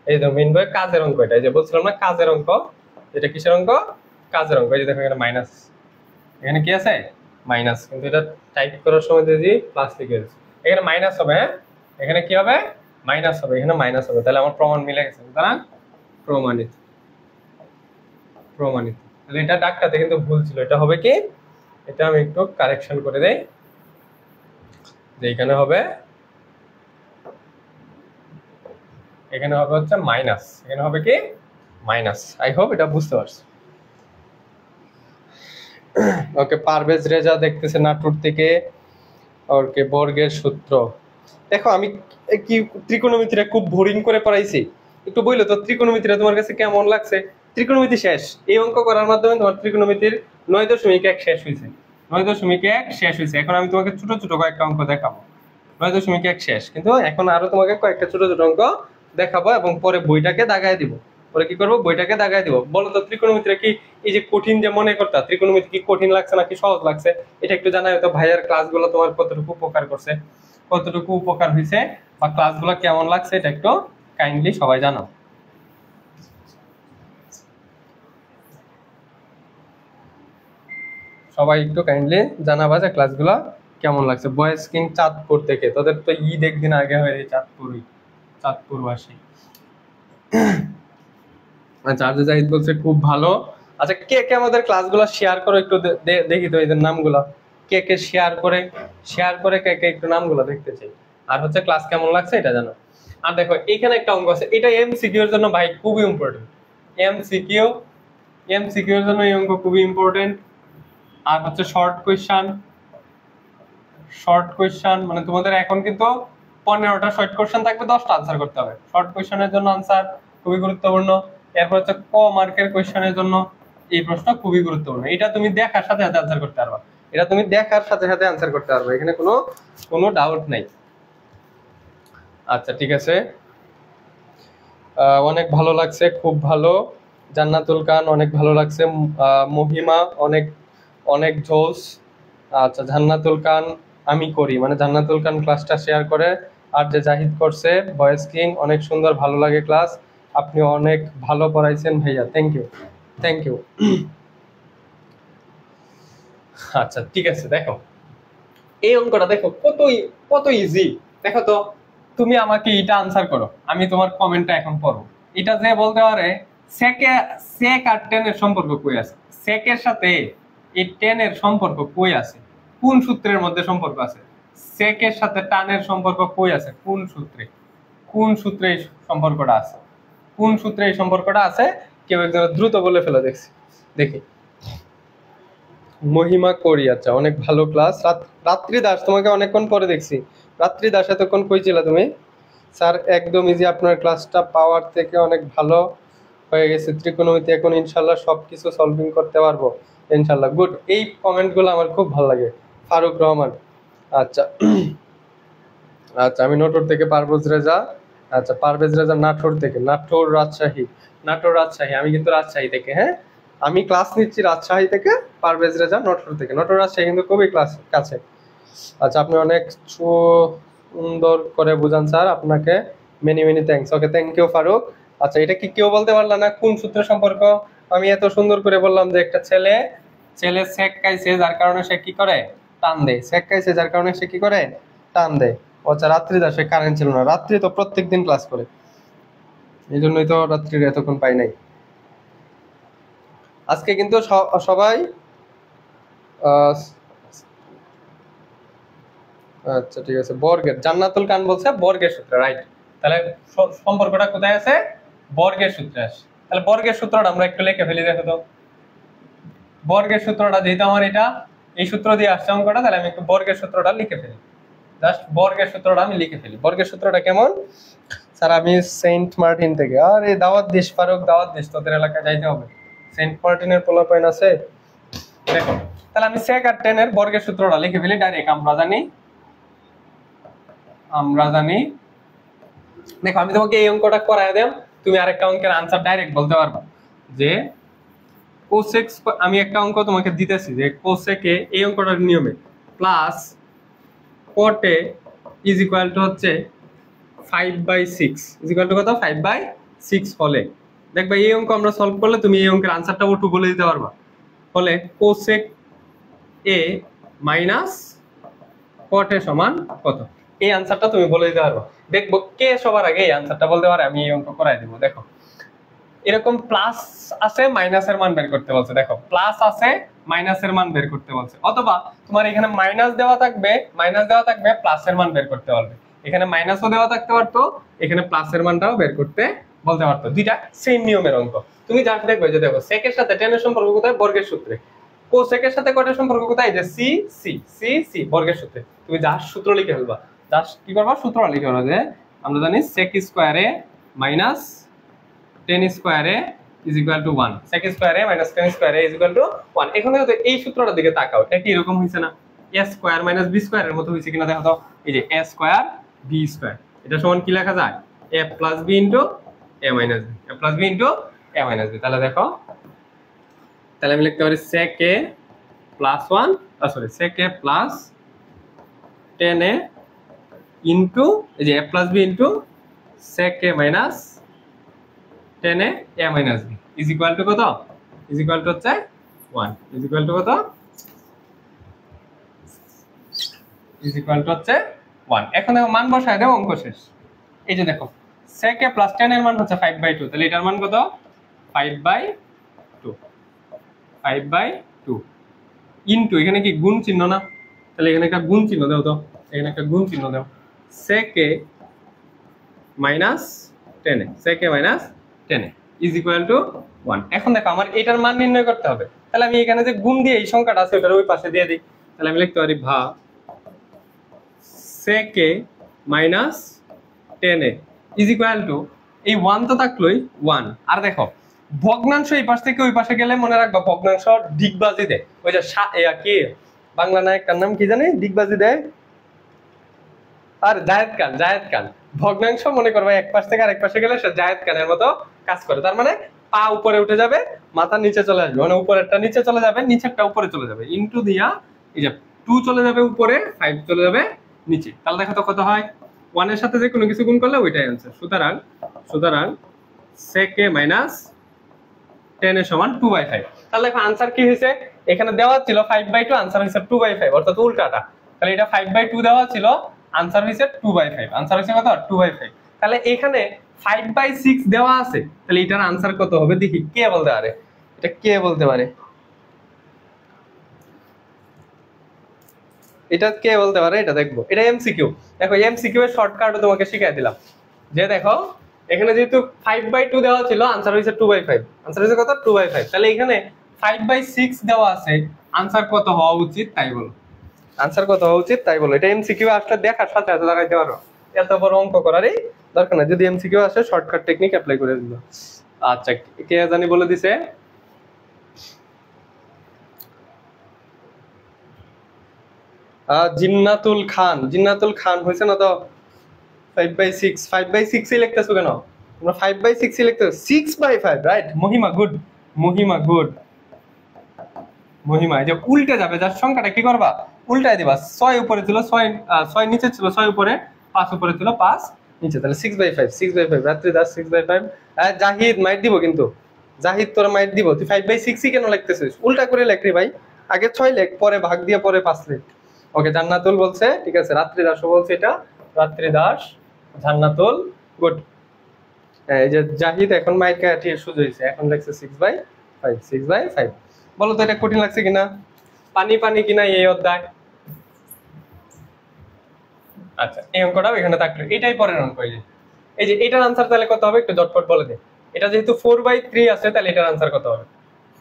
এই যে মেইন বই কাজের অঙ্ক, এটা এই যে বলছিলাম না কাজের অঙ্ক, এটা কিসের অঙ্ক, কাজের অঙ্ক, এই যে দেখো এখানে মাইনাস, এখানে কি আছে মাইনাস, কিন্তু এটা টাইপ করার সময় যদি প্লাস লিখে দিচ্ছি, এখানে মাইনাস হবে, এখানে কি হবে মাইনাস হবে, এখানে মাইনাস হবে, তাহলে আমার প্রমাণ মিলে গেছে, সুতরাং প্রমাণিত, তাহলে এটা ডাকটাতে কিন্তু ভুল ছিল, এটা হবে কি, এটা আমি একটু কারেকশন করে দেই, যে এখানে হবে হচ্ছে মাইনাস, এখানে হবে কি মাইনাস। আই হোপ এটা বুঝতে পারছো। ওকে, পারভেজ রেজা দেখতেছে নাটোর থেকে, ওকে বর্গের সূত্র। দেখো আমি কি ত্রিকোণমিতিটা খুব বোরিং করে পড়াইছি, একটু বললো তো ত্রিকোণমিতিটা তোমার কাছে কেমন লাগছে। ত্রিকোণমিতি শেষ, এই অঙ্ক করার মাধ্যমে তোমার ত্রিকোণমিতির 9.1 শেষ হয়েছে, 9.1 শেষ হয়েছে। এখন আমি তোমাকে ছোট ছোট কয়েকটা অঙ্ক দেখাবো, 9.1 শেষ, কিন্তু এখন আরো তোমাকে কয়েকটা ছোট ছোট অঙ্ক দেখাবো এবং পরে বইটাকে দাগায় দিব, পরে কি করবো বইটাকে দাগায় দিব। বলো তো ত্রিকোণমিতিটা কি এই যে কঠিন যে মনে করতা, ত্রিকোণমিতি কি কঠিন লাগছে নাকি সহজ লাগছে, এটা একটু জানাই তো। ভাইয়ার ক্লাসগুলো তোমার কতটুকু উপকার করছে, কতটুকু উপকার হয়েছে, বা ক্লাসগুলো কেমন লাগছে, এটা একটু কাইন্ডলি সবাই জানাও। সবাই একটু কাইন্ডলি জানাবা যে ক্লাসগুলো কেমন লাগছে। বয়েজ কিং চাঁদপুর থেকে, তোদের তো ঈদ একদিন আগে হয়ে চাঁদপুরবাসী। আচ্ছা আরজু জাহিদ বলছে খুব ভালো। আচ্ছা কে কে আমাদের ক্লাসগুলো শেয়ার করো একটু দেখি তো, এদের নামগুলো কে কে শেয়ার করে কে কে একটু নামগুলো দেখতে চাই, আর হচ্ছে ক্লাস কেমন লাগছে এটা জানো। আর দেখো এখানে একটা অঙ্ক আছে, এটা এমসিকিউ এর জন্য ভাই খুবই ইম্পর্টেন্ট, এমসিকিউ এর জন্য এই অঙ্ক খুবই ইম্পর্টেন্ট। আর হচ্ছে শর্ট কোয়েশ্চন, মানে তোমাদের এখন কিন্তু 15টা শর্ট কোয়েশ্চন থাকবে, 10টা আনসার করতে হবে। শর্ট কোয়েশ্চনের জন্য আনসার খুবই গুরুত্বপূর্ণ। এরপর হচ্ছে ক মার্কের কোয়েশ্চনের জন্য এই প্রশ্নটা খুবই গুরুত্বপূর্ণ, এটা তুমি দেখার সাথে সাথে আনসার করতে পারবা, এটা তুমি দেখার সাথে সাথে আনসার করতে পারবা, এখানে কোনো কোনো ডাউট নাই। আচ্ছা ঠিক আছে, অনেক ভালো লাগছে, খুব ভালো। জান্নাতুল খান অনেক ভালো লাগছে, মহিমা অনেক অনেক জোস। আচ্ছা জান্নাতুল খান আমি করি, মানে জান্নাতুল খান ক্লাসটা শেয়ার করে, আর যে জাহিদ করছে ভয়েস কিং অনেক সুন্দর, ভালো লাগে ক্লাস, আপনি অনেক ভালো পড়াইছেন ভাইয়া, থ্যাংক ইউ থ্যাংক ইউ। আচ্ছা ঠিক আছে, দেখো এই অঙ্কটা দেখো কত কত ইজি, দেখো তো, তুমি আমাকে এটা আনসার করো, আমি তোমার কমেন্টটা এখন পড়ো। এটা যে বলতে পারে সেক আর টেনের সম্পর্ক কই আছে, সেকের সাথে এই টেনের সম্পর্ক কই আছে, কোন সূত্রের মধ্যে সম্পর্ক আছে, সেকের সাথে টানের সম্পর্ক কই আছে, কোন সূত্রে, কোন সূত্রে এই সম্পর্কটা আছে, কোন সূত্রে এই সম্পর্কটা আছে, কেউ একজন দ্রুত বলে ফেলো দেখছি, দেখি। মহিমা করি, আচ্ছা অনেক ভালো ক্লাস। রাত্রি দাস তোমাকে অনেকক্ষণ পরে দেখছি, রাত্রি দাস এতক্ষণ কই ছিলা তুমি? স্যার একদম ইজি, আপনার ক্লাসটা পাওয়ার থেকে অনেক ভালো হয়ে গেছে, ত্রিকোণমিতি এখন ইনশাল্লাহ সবকিছু সলভিং করতে পারবো ইনশাল্লাহ, গুড। এই কমেন্টগুলো আমার খুব ভালো লাগে। ফারুক রহমান, আচ্ছা আচ্ছা আমি নোটর থেকে পারভেজ রেজা, আচ্ছা পারভেজ রেজা নাটোর থেকে, নাটোর রাজশাহী, নাটোর রাজশাহী, আমি কিন্তু রাজশাহী থেকে, হ্যাঁ আমি ক্লাস নিচ্ছি রাজশাহী থেকে, পারভেজ রেজা নোটর থেকে, নোটর রাজশাহী কিন্তু খুবই ক্লাস কাছে। আচ্ছা আপনি অনেক সুন্দর করে বুঝান স্যার, আপনাকে many many thanks. Okay thank you Farooq. আচ্ছা এটা কি কেউ বলতে পারলো না কোন সূত্র সম্পর্ক? আমি এত সুন্দর করে বললাম যে একটা ছেলে ছেলে সেক খাইছে যার কারণে সে কি করে, টান দেয়, সেক খাইছে যার কারণে সে কি করে, টান দেয়। আচ্ছা রাত্রি দাসে কারেন্ট ছিল না, রাত্রি তো প্রত্যেকদিন ক্লাস করে, এই জন্যই তো রাত্রির এতক্ষণ পাই নাই। আজকে কিন্তু সবাই আচ্ছা ঠিক আছে, বর্গের, জান্নাতুল খান বলছে বর্গের সূত্র, রাইট। তাহলে সম্পর্কটা কোথায় আছে, বর্গের সূত্রে আছে। তাহলে বর্গের সূত্রটা আমরা একটু লিখে ফেলি, দেখো তো বর্গের সূত্রটা, যেহেতু আমার এটা এই সূত্র দিয়ে আসছে অঙ্কটা, তাহলে আমি একটু বর্গের সূত্রটা লিখে ফেলি, জাস্ট বর্গের সূত্রটা আমি লিখে ফেলি। বর্গের সূত্রটা কেমন? স্যার আমি সেন্ট মার্টিন থেকে, আর এই দাওয়াত দিস ফারুক, দাওয়াত দিস, তোদের এলাকায় যাইতে হবে, সেন্ট মার্টিনের পোলা পয়েন্ট আছে। দেখো তাহলে আমি সেক আর টেনের বর্গের সূত্রটা লিখে ফেলি ডাইরেক্ট, আমরা জানি। দেখো আমি তোমাকে এই অঙ্কটা করায় দেব, তুমি আরেকটা অঙ্কের আনসার ডাইরেক্ট বলতে পারবা, যে কোসেক, আমি একটা অঙ্ক তোমাকে দিতেছি যে কোসেকে এই অঙ্কটার নিয়মে plus cot A is equal two হচ্ছে 5/6 ইজ ইকুয়াল টু কত, 5/6 হলে দেখবা এই অঙ্ক আমরা সলভ করলে তুমি এই অঙ্কের আনসারটা ওটু বলে দিতে পারবা। হলে কোসেক এ মাইনাস কট এ সমান কত, এই আনসারটা তুমি বলে দিতে পারবা। দেখবো কে সবার আগে এই আনসারটা বলতে পারে, আমি এই অঙ্ক করাই দিব। দেখো এরকম প্লাস আছে মাইনাসের মান বের করতে বলছে, দেখো প্লাস আছে মাইনাসের মান বের করতে বলছে, অথবা তোমার এখানে মাইনাস দেওয়া থাকবে প্লাসের মান বের করতে বলবে, এখানে মাইনাসও দেওয়া থাকতে পারতো, এখানে প্লাসের মানটাও বের করতে বলতে পারতো, দুইটা সেম নিয়মের অঙ্ক। তুমি জাস্ট দেখবে যে দেখো সেকের সাথে টেনের সম্পর্ক কোথায়, বর্গের সূত্রে, কোসেকের সাথে কটের সম্পর্ক কোথায়, যে সি সি সি সি বর্গের সূত্রে, তুমি জাস্ট সূত্র লিখে ফেলবা, জাস্ট কি করবা, সূত্র লিখে ফেলবা, যে আমরা জানি সেক স্কয়ারে মাইনাস 10 স্কয়ারে ইজ ইকুয়াল টু 1, sec স্কয়ারে মাইনাস 10 স্কয়ারে ইজ ইকুয়াল টু 1। এখানে তো এই সূত্রটার দিকে তাকাও, এটা কি এরকম হইছে না, a স্কয়ার মাইনাস b স্কয়ারের মতো হইছে কিনা দেখো তো, এই যে a স্কয়ার b স্কয়ার, এটা সমান কি লেখা যায়, a plus b into a minus b, a plus b into a minus b। তাহলে দেখো, তাহলে আমি লিখতে পারি sec a plus 1, sorry sec a plus 10a into এই যে a plus b into sec a minus 10a a minus b is equal two কত, is equal two হচ্ছে 1, ইজ ইকুয়াল টু কত, ইজ ইকুয়াল টু হচ্ছে 1। এখন দেখো মান বসায় দাও, অঙ্ক শেষ। এই যে দেখো sec a প্লাস 10 এর মান হচ্ছে 5/2, তাহলে এটার মান কত, 5/2, 5/2 ইনটু এখানে কি গুণ চিহ্ন না, তাহলে এখানে একটা গুণ চিহ্ন দাও তো, এখানে একটা গুণ চিহ্ন দাও, sec a minus 10a, sec a minus 10a is equal to 1। এখন দেখো আমার এটার মান নির্ণয় করতে হবে, তাহলে আমি এখানে যে গুণ দিয়ে এই সংখ্যাটা আছে ওটার ওই পাশে দিয়ে দিই, তাহলে আমি লিখতে পারি ভাগ sec a minus 10a is equal two এই 1 তো থাকলোই 1, আর দেখো ভগ্নাংশ এই পাশ থেকে ওই পাশে গেলে মনে রাখবা ভগ্নাংশ ডিগবাজি দেয়। ওই যে কি বাংলা নায়কটার নাম কি জানি ডিগবাজি দেয়, আর জায়েদ খান, জায়েদ খান। ভগ্নাংশ মনে করবা এক পাশ থেকে আরেক পাশে গেলে সে জায়েদ খানের মতো কাজ করে। তার মানে পা উপরে উঠে যাবে, মাথা নিচে চলে আসবে, মানে উপরেরটা নিচে চলে যাবে, নিচেরটা উপরে চলে যাবে। ইনটু দিয়া এই যে 2 চলে যাবে উপরে, 5 চলে যাবে নিচে। তাহলে দেখো তো কত হয়, 1 এর সাথে যে কোনো কিছু গুণ করলে ওইটাই आंसर। সুতরাং সুতরাং sec a minus 10 এর সমান 2/5। তাহলে দেখো आंसर কি হয়েছে, এখানে দেওয়া ছিল 5/2, आंसर হয়েছে 2/5, অর্থাৎ উল্টাটা। তাহলে এটা 5/2 দেওয়া ছিল, आंसर হয়েছে 2/5, आंसर হয়েছে কত 2/5। তাহলে এখানে 5/6 দেওয়া আছে, তাহলে এটার आंसर কত হবে দেখি, কে বলতে পারে, এটা কে বলতে পারে, এটা কে বলতে পারে, এটা দেখবো। এটা এমসিকিউ। দেখো এমসিকিউ এর শর্টকাটও তোমাকে শিখিয়ে দিলাম, যে দেখো এখানে যেহেতু 5/2 দেওয়া ছিল, आंसर হয়েছে 2/5, आंसर হয়েছে কত 2/5। তাহলে এখানে 5/6 দেওয়া আছে, आंसर কত হওয়া উচিত তাই বলো, आंसर কত হওয়া উচিত তাই বলো। এটা এমসিকিউ আসলে দেখার সাথে সাথে লাগাইতে পারো, এত বড় অঙ্ক করারই দরকার নাই। যদি এমসিকিউ আসে শর্টকাট টেকনিক অ্যাপ্লাই করে দিল। আচ্ছা কে জানি বলে দিছে, জিন্নাতুল খান, জিন্নাতুল খান হয়েছে না তো 5/6, 5/6 ই লিখতেছো কেন তোমরা, 5/6 ই লিখতেছো, 6/5 রাইট। মহিমা গুড, মহিমা গুড, মহিমা। এই যে উল্টে যাবে, যার সংখ্যাটা কি করবা উল্টায় দিবা। 6 উপরে ছিল 6 নিচে ছিল, 6 উপরে, 5 উপরে ছিল, 5 নিচে, তাহলে 6/5, 6/5 রাত্রি দাস 6/5। জাহিদ মাইট দিব কিন্তু, জাহিদ তোরা মাইট দিব, তুই 5/6 ই কেন লিখতেছিস, উল্টা করে লেখ রে ভাই, আগে 6 লেখ, পরে ভাগ দিয়ে পরে 5 লেখ। ওকে জান্নাতুল বলছে, ঠিক আছে, রাত্রি দাসও বলছে, এটা রাত্রি দাস, জান্নাতুল গুড। এই যে জাহিদ এখন মাইট কাটি সুযোগ হয়েছে, এখন লেখছে 6/5, 6/5। বলো তো এটা কঠিন লাগছে কিনা, পানি পানি কিনা এই অধ্যায়। আচ্ছা এই অঙ্কটাও এখানে থাকলো, এটাই পরের অঙ্ক। এই যে এটার आंसर তাহলে কত হবে একটু ঝটপট বলে দে। এটা যেহেতু 4/3 আছে, তাহলে এটার आंसर কত হবে,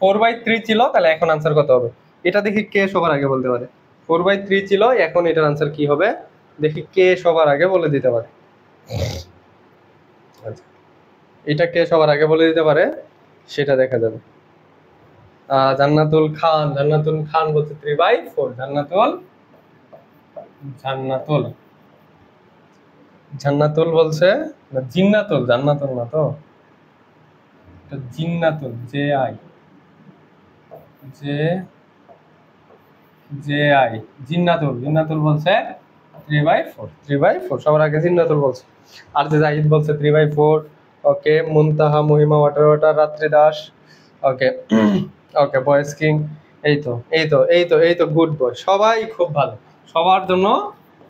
4/3 ছিল, তাহলে এখন आंसर কত হবে, এটা দেখি কে সবার আগে বলতে পারে। 4/3 ছিল, এখন এটার आंसर কি হবে দেখি, কে সবার আগে বলে দিতে পারে। আচ্ছা এটা কে সবার আগে বলে দিতে পারে সেটা দেখা যাবে। জান্নাতুল খান, জান্নাতুল খান বলছে 3/4, জান্নাতুল, জান্নাতুল, জান্নাতুল বলছে জিন্নাতুল, জান্নাতুল না তো, Jinnatul, J I, J J I, Jinnatul, Jinnatul বলছে 3/4, 3/4 সবার আগে জিন্নাতুল বলছে। আর যে জাহিদ বলছে 3/4। ওকে মুনতাহা, মহিমা, ওয়াটার ওয়াটার, রাত্রি দাস, ওকে ওকে বয়েস কিং, এই তো এই তো এই তো এই তো গুড বয়, সবাই খুব ভালো, সবার জন্য,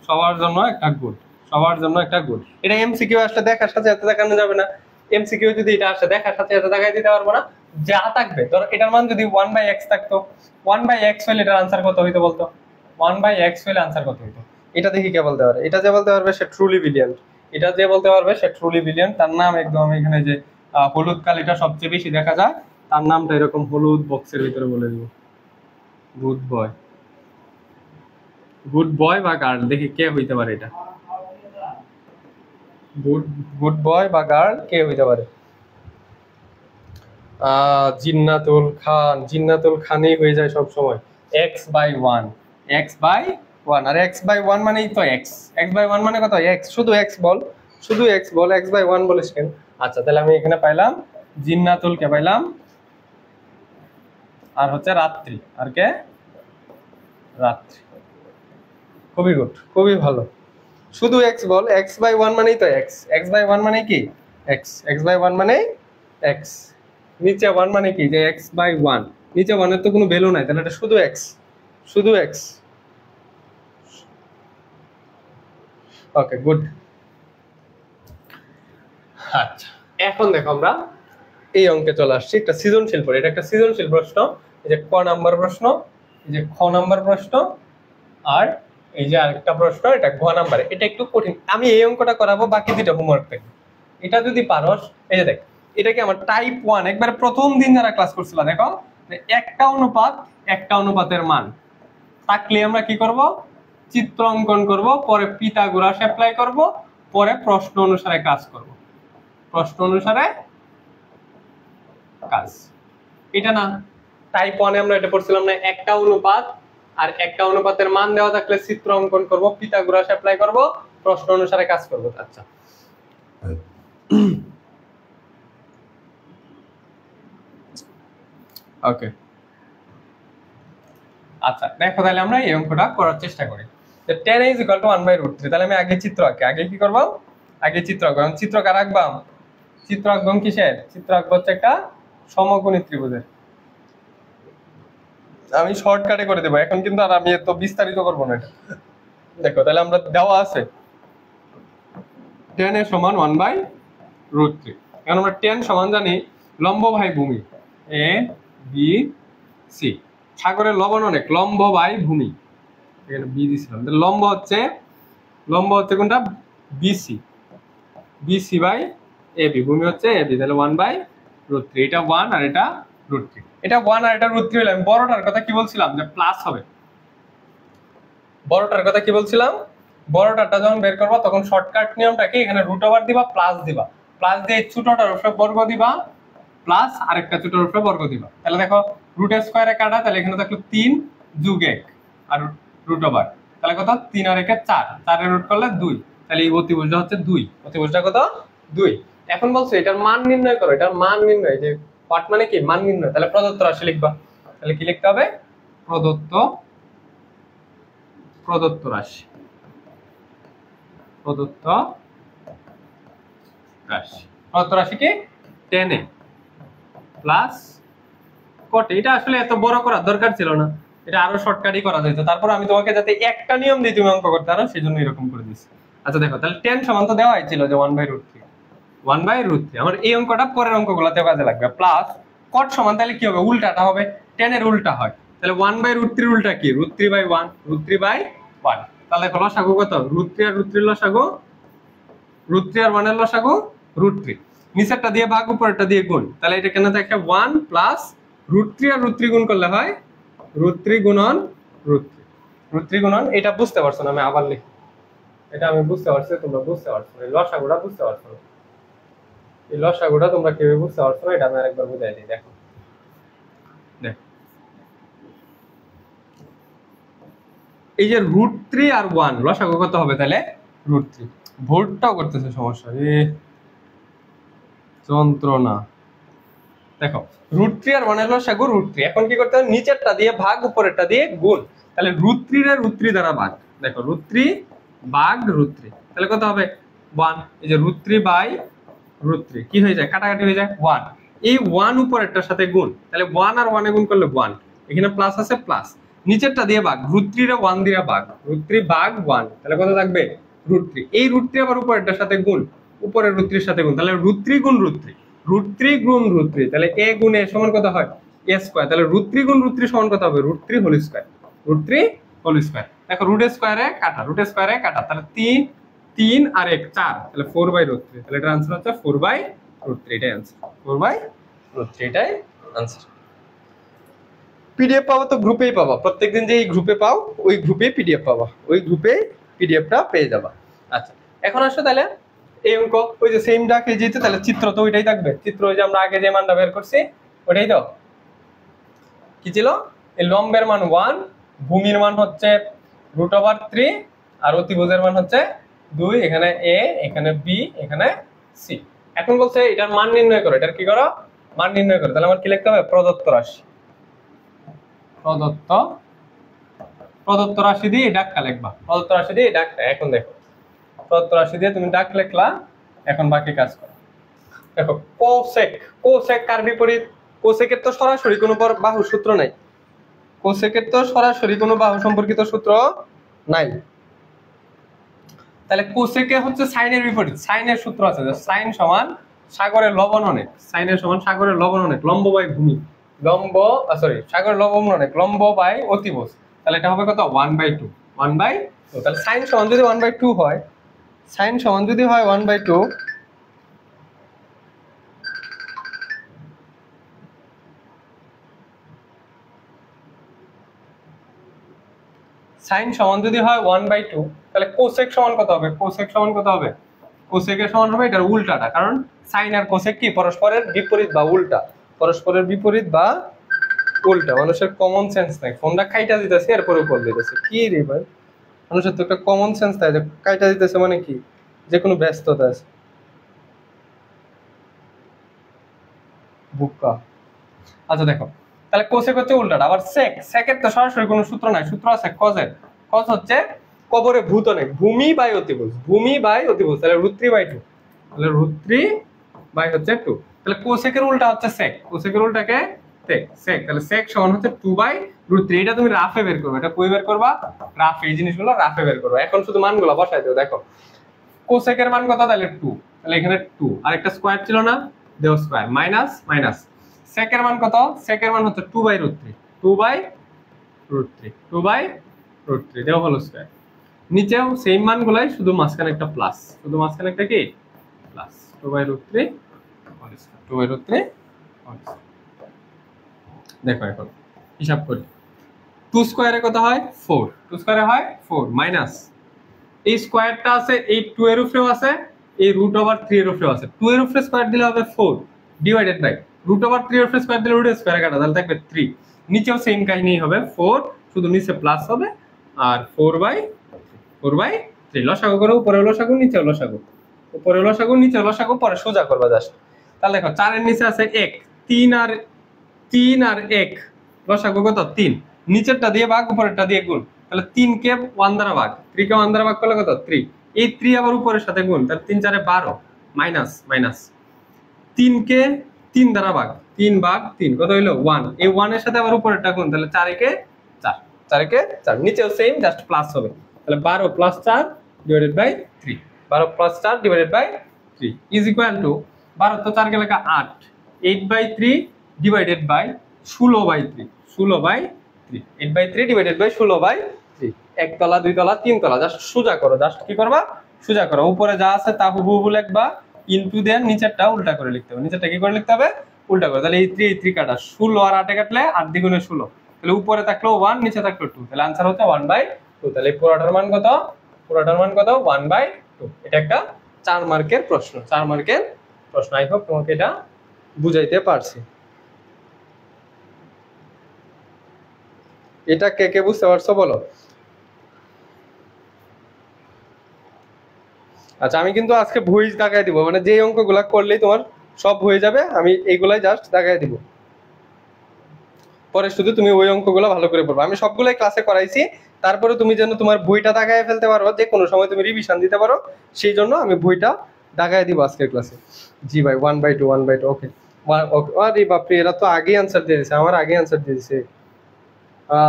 সবার জন্য একটা গুড, সবার জন্য একটা গুড। এটা এমসিকিউ আসলে দেখার সাথে সাথে দেখানো যাবে না, এমসিকিউ যদি এটা আসে দেখার সাথে সাথে দেখাই দিতে পারবো না। যা থাকবে ধরো এটার মান যদি 1/x থাকতো, 1/x হলে এটার आंसर কত হইতো বলতো, 1/x হলে आंसर কত হইতো, এটা দেখি কে বলতে পারে। এটা যে বলতে পারবে সে ট্রুলি ব্রিলিয়ান্ট, এটা যে বলতে পারবে সে ট্রুলি ব্রিলিয়ান্ট। তার নাম একদম এখানে যে হলুদ কালিটা সবচেয়ে বেশি দেখা যায়, তার নামটা এরকম হলুদ বক্সের ভিতরে বলে দিব, গুড বয়, গুড বয় বা গার্ল, দেখি কে হইতে পারে এটা, গুড গুড বয় বা গার্ল কে হইতে পারে। জিন্নাতুল খান, জিন্নাতুল খানই হয়ে যায় সব সময়, x/1, x/1, আর x/1 মানেই তো x, x/1 মানে কত x, শুধু x বল, শুধু x বল, x/1 বলিস কেন। আচ্ছা তাহলে আমি এখানে পাইলাম জিন্নাতুলকে পাইলাম, আর হচ্ছে রাত্রি, আর কে রাত্রি, খুবই গুড, খুবই ভালো। শুধু x বল, x/1 মানেই তো x, x/1 মানে কি x, x/1 মানে x, নিচে 1 মানে কি যে x/1, নিচে 1 এর তো কোনো ভ্যালু নাই, তাহলে এটা শুধু x, শুধু x। Okay good. আচ্ছা এখন দেখো আমরা এই অঙ্কে চলে আসছি, একটা সৃজনশীল পড়ে, এটা একটা সৃজনশীল প্রশ্ন। এই যে ক নাম্বার প্রশ্ন, এই যে খ নাম্বার প্রশ্ন, আর এই যে আরেকটা প্রশ্ন, এটা ঘ নাম্বারে। এটা একটু কঠিন, আমি এই অঙ্কটা করাবো, বাকি দুটো হোমওয়ার্ক থাকবে। এটা যদি পারস, এই যে দেখ এটা কি আমার টাইপ 1, একবারে প্রথম দিন যারা ক্লাস করছিল দেখো, একটা অনুপাত, একটা অনুপাতের মান থাকলে আমরা কি করব, চিত্র অঙ্কন করব, পরে পিথাগোরাস অ্যাপ্লাই করব, পরে প্রশ্ন অনুসারে কাজ করব, প্রশ্ন অনুসারে কাজ। এটা না টাইপ 1 এ আমরা এটা পড়ছিলাম না, একটা অনুপাত আর একটা অনুপাতের মান দেওয়া থাকলে চিত্র অঙ্কন করব, পিথাগোরাস অ্যাপ্লাই করব, প্রশ্ন অনুসারে কাজ করব। আচ্ছা ওকে আচ্ছা দেখো তাহলে আমরা এই অঙ্কটা করার চেষ্টা করি। যে tan is equal to 1/√3, তাহলে আমি আগে চিত্র আঁকি। আগে কি করব? আগে চিত্র আঁকব। চিত্র কার আঁকবাম? চিত্র আঁকবাম কিসের? চিত্র আঁকব হচ্ছে একটা সমকোণী ত্রিভুজের। আমি শর্টকাটে করে দেব এখন, কিন্তু আর আমি এত বিস্তারিত করব না এটা। দেখো তাহলে আমরা দেওয়া আছে tan এর সমান 1/√3। এখন আমরা tan সমান জানি লম্ব বাই ভূমি, এ বি সি। সাগরের লবণ অনেক, লম্ব বাই ভূমি, এখানে বি দিছিলাম। লম্ব হচ্ছে কোনটা? বিসি, বিসি বাই এবি, ভূমি হচ্ছে এবি, তাহলে 1/√3। এটা 1 আর এটা √3, এটা 1 আর এটা √3 হলো। আমি বড়টার কথা কি বলছিলাম? যে প্লাস হবে। বড়টার কথা কি বলছিলাম? বড়টাটা যখন বের করবা তখন শর্টকাট নিয়মটা কি? এখানে √ওভার দিবা, প্লাস দিবা, প্লাস দিয়ে ছোটটার উপরে বর্গ দিবা, প্লাস আরেকটা ছোটর উপরে বর্গ দিবা। তাহলে দেখো রুট স্কয়ারে কাটা, তাহলে এখানে থাকলো 3 + 1 আর √ওভার, তাহলে কত? 3 আর 1 4, 4 এর রুট করলে 2, তাহলে এই অতিভুজটা হচ্ছে 2। অতিভুজটা কত? 2। এখন বলছো এটার মান নির্ণয় করো। এটার মান নির্ণয়, যে পার্ট মানে কি? মান নির্ণয়। তাহলে প্রদত্ত রাশি লিখবা। তাহলে কি লিখতে হবে? প্রদত্ত রাশি, প্রদত্ত রাশি। প্রদত্ত রাশি কি? tan a plus cot a। এটা আসলে এত বড় করার দরকার ছিল না, এটা আরো শর্টকাটই করা যেত। তারপর আমি তোমাকে যাতে একটা নিয়ম দিয়ে তুমি অঙ্ক করতে পারো সেজন্য এরকম করে দিয়েছি। আচ্ছা দেখো তাহলে tan সমান তো দেওয়াই ছিল যে 1/√3, 1/√3। আমার এই অঙ্কটা পরের অঙ্কগুলোতেও কাজে লাগবে। প্লাস cot সমান, তাহলে কি হবে? উল্টাটা হবে, tan এর উল্টা হয়। তাহলে 1/√3 উল্টা কি? √3/1, √3/1। তাহলে দেখো লসাগু কত? √3 আর √3 লসাগু, √3 আর 1 এর লসাগু √3। নিচেরটা দিয়ে ভাগ, উপরেরটা দিয়ে গুণ, তাহলে এটা কেন থাকে 1 প্লাস √3 আর √3 গুণ করলে হয় √3 গুণন √3। √3 গুণন, এটা বুঝতে পারছো না? আমি আবার লিখি, এটা আমি বুঝতে পারছি, তোমরা বুঝতে পারছো না। এই লসাগুটা বুঝতে পারছো না, এই লসাগুটা তোমরা কিভাবে বুঝতে পারছো না এটা আমি আরেকবার বুঝাই দিই। দেখো এই যে √3 আর 1 লসাগু কত হবে? তাহলে √3। ভোটটাও করতেছে সমস্যা, যন্ত্রণা। দেখো √3 আর 1 এর লসাগু √3। এখন কি করতে হবে? নিচেরটা দিয়ে ভাগ, উপরেরটা দিয়ে গুণ। তাহলে √3 এর √3 দ্বারা ভাগ। দেখো √3 ভাগ √3, তাহলে কত হবে? 1। এই যে √3/√3 কি হয়ে যায়? কাটাকাটি হয়ে যায় 1। এই 1 উপরেরটার সাথে গুণ, তাহলে 1 আর 1 এ গুণ করলে 1, এখানে প্লাস আছে, প্লাস। নিচেরটা দিয়ে ভাগ, √3 রে 1 দিয়ে ভাগ, √3 ভাগ 1, তাহলে কত থাকবে? √3। এই √3 আবার উপরেরটার সাথে গুণ, উপরের √3 এর সাথে গুণ, তাহলে √3 গুণ √3, √3 গুণ √3, তাহলে a গুণ a সমান কত হয়? a square. তাহলে √3 গুণ √3 সমান কত হবে? √3 হোল স্কয়ার, √3 হোল স্কয়ার। দেখো রুট স্কয়ারে কাটা, রুট স্কয়ারে কাটা, তাহলে 3 আর 1 4, তাহলে 4/√3। তাহলে এটার आंसर হচ্ছে 4/√3, এটাই आंसर, 4/√3 এটাই आंसर। পিডিএফ পাবো তো গ্রুপেই পাবা, প্রত্যেকদিন যে এই গ্রুপে পাও ওই গ্রুপে পিডিএফ পাবা, ওই গ্রুপে পিডিএফটা পেয়ে যাবা। আচ্ছা এখন আসো তাহলে এই অঙ্ক, ওই যে সেম ডাকে যেতে, তাহলে চিত্র তো ওইটাই থাকবে। চিত্র ওই যে আমরা আগে যে মানটা বের করছি ওইটাই তো। কি ছিল? এই লম্বের মান 1, ভূমির মান হচ্ছে √3 আর অতিভুজের মান হচ্ছে 2। এখানে a, এখানে b, এখানে c। এখন বলছে এটার মান নির্ণয় করো। এটার কি করো? মান নির্ণয় করো। তাহলে আমার কি লিখতে হবে? প্রদত্ত রাশি, প্রদত্ত রাশি দিয়ে ডাকটা লিখবা, প্রদত্ত রাশি দিয়ে ডাকটা। এখন দেখো প্রদত্ত রাশি দিয়ে তুমি ডাক লিখলা, এখন বাকি কাজ করো। দেখো কোসেক, কোসেক কার বিপরীত? কোসেকের তো সরাসরি কোনো বাহু সূত্র নাই, কোসেকের তো সরাসরি কোনো বাহু সম্পর্কিত সূত্র নাই। তাহলে কোসেকে হচ্ছে সাইনের বিপরীত। সাইনের সূত্র আছে যে সাইন সমান সাগরের লবণ অনেক, সাইনের সমান সাগরের লবণ অনেক, লম্ব বাই ভূমি, সাগরের লবণ অনেক, লম্ব বাই অতিভুজ। তাহলে এটা হবে কত? 1/2, 1/2। তাহলে সাইন সমান যদি 1/2 হয়, সাইন সমান যদি হয় 1/2, সাইন সমান যদি হয় 1/2, তাহলে কোসেক সমান কত হবে? কোসেক সমান কত হবে? কোসেকের সমান হবে এটার উল্টাটা, কারণ সাইন আর কোসেক কি পরস্পরের বিপরীত বা উল্টা। পরস্পরের বিপরীত বা উল্টা। মানুষের কমন সেন্স নাই, ফোনটা কাইটা দিতেছে এরপরে উপর দিতেছে, কি রে ভাই, মানুষের তো একটা কমন সেন্স থাকে যে কাইটা দিতেছে মানে কি, যে কোনো ব্যস্ততা আছে। বুকা। আচ্ছা দেখো, তাহলে কোসেক হচ্ছে উল্টাটা। আবার সেক, সেকের তো সরাসরি কোনো সূত্র নাই, সূত্র আছে কজের। কজ হচ্ছে কবরে ভূত অনেক, ভূমি বাই অতিভুজ, ভূমি বাই অতিভুজ, তাহলে √3/2, তাহলে √3/2। তাহলে কোসেকের উল্টা হচ্ছে সেক, কোসেকের উল্টাকে সেক, সেক, তাহলে সেক সমান হচ্ছে 2/√3। এটা তুমি রাফে বের করবে, এটা কই বের করবা, রাফে, এই জিনিসগুলো রাফে বের করবে। এখন শুধু মানগুলো বসাই দিও। দেখো কোসেকের মান কত, তাহলে 2, তাহলে এখানে 2 আর একটা স্কয়ার ছিল না, দেও স্কয়ার, মাইনাস মাইনাস। সেকের মান কত, সেকের মান হচ্ছে 2/√3, 2/√3 দেও হলো স্কয়ার। নিচেও সেম মানগুলাই, শুধু মাঝখানে একটা প্লাস, শুধু মাঝখানে একটা কি প্লাস, 2/√3 2/√3। দেখো এখন হিসাব করি, 2 স্কয়ারে কত হয় 4, 2 স্কয়ারে হয় 4 মাইনাস এই স্কয়ারটা আছে, এই 2 এর উপরেও আছে, এই √3 এর উপরেও আছে। 2 এর উপরে স্কয়ার দিলে হবে 4 ডিভাইডেড বাই √3 এর উপরে স্কয়ার দিলে √এর স্কয়ার কাটা, তাহলে থাকবে 3। নিচেও সেম কাহিনী হবে 4, শুধু নিচে প্লাস হবে আর 4/3 লসাগু করে, উপরে লসাগু নিচে লসাগু, উপরে লসাগু নিচে লসাগু, পরে সোজা করবা জাস্ট। তাহলে দেখো 4 এর নিচে আছে 1, 3 আর 1 লসাগু কত 3, নিচেরটা দিয়ে ভাগ উপরেরটা দিয়ে গুণ, তাহলে 3 কে 1 দ্বারা ভাগ, 3 কে 1 দ্বারা ভাগ করলে কত 3, এই 3 আবার উপরের সাথে গুণ, তাহলে 3 4 12 মাইনাস মাইনাস 3 কে 3 দ্বারা ভাগ, 3 ভাগ 3 কত হইলো 1, এই 1 এর সাথে আবার উপরেরটা গুণ, তাহলে 4 কে 4, 4 কে 4, নিচেও সেম জাস্ট প্লাস হবে, তাহলে 12 + 4 divided by 3, 12 + 4 divided by 3 is equal to 12 তো 4 কে লেখা 8, 8/3 ডিভাইডেড বাই 16/3, 16/3, 8/3 ডিভাইডেড বাই 16/3। একতলা, দুইতলা, তিনতলা, জাস্ট সোজা করো, জাস্ট কি করবা সোজা করো, উপরে যা আছে তা হুবহু লিখবা, ইনটু দেন নিচেরটা উল্টা করে লিখতে হবে, নিচেরটা কি করে লিখতে হবে উল্টা করে, তাহলে এই 3 কাটা, 16 আর 8 কাটলে 8 দ্বিগুণে 16, তাহলে উপরে থাকলো 1 নিচে থাকলো 2, তাহলে आंसर হচ্ছে 1/2। তাহলে এই পুরোটার মান কত, পুরোটার মান কত 1/2। এটা একটা 4 মার্কের প্রশ্ন, 4 মার্কের প্রশ্ন। আই হোপ তোমাকে এটা বুঝাইতে পারছি। এটা কে কে বুঝতে পারছো বলো। আচ্ছা আমি কিন্তু আজকে ভুইজ দেখাই দিব, মানে যে অঙ্কগুলা করলেই তোমার সব হয়ে যাবে, আমি এইগুলাই জাস্ট দেখাই দিব, পরে শুধু তুমি ওই অঙ্কগুলো ভালো করে পড়বে। আমি সবগুলাই ক্লাসে করাইছি, তারপরে তুমি যেন তোমার বইটা দাগায় ফেলতে পারো, যে কোনো সময় তুমি রিভিশন দিতে পারো, সেই জন্য আমি বইটা দাগায় দিব আজকের ক্লাসে। জি ভাই 1/2 1/2 ওকে। আরে বাপরে, এরা তো আগেই আনসার দিয়ে দিয়েছে, আমার আগে আনসার দিয়ে দিয়েছে।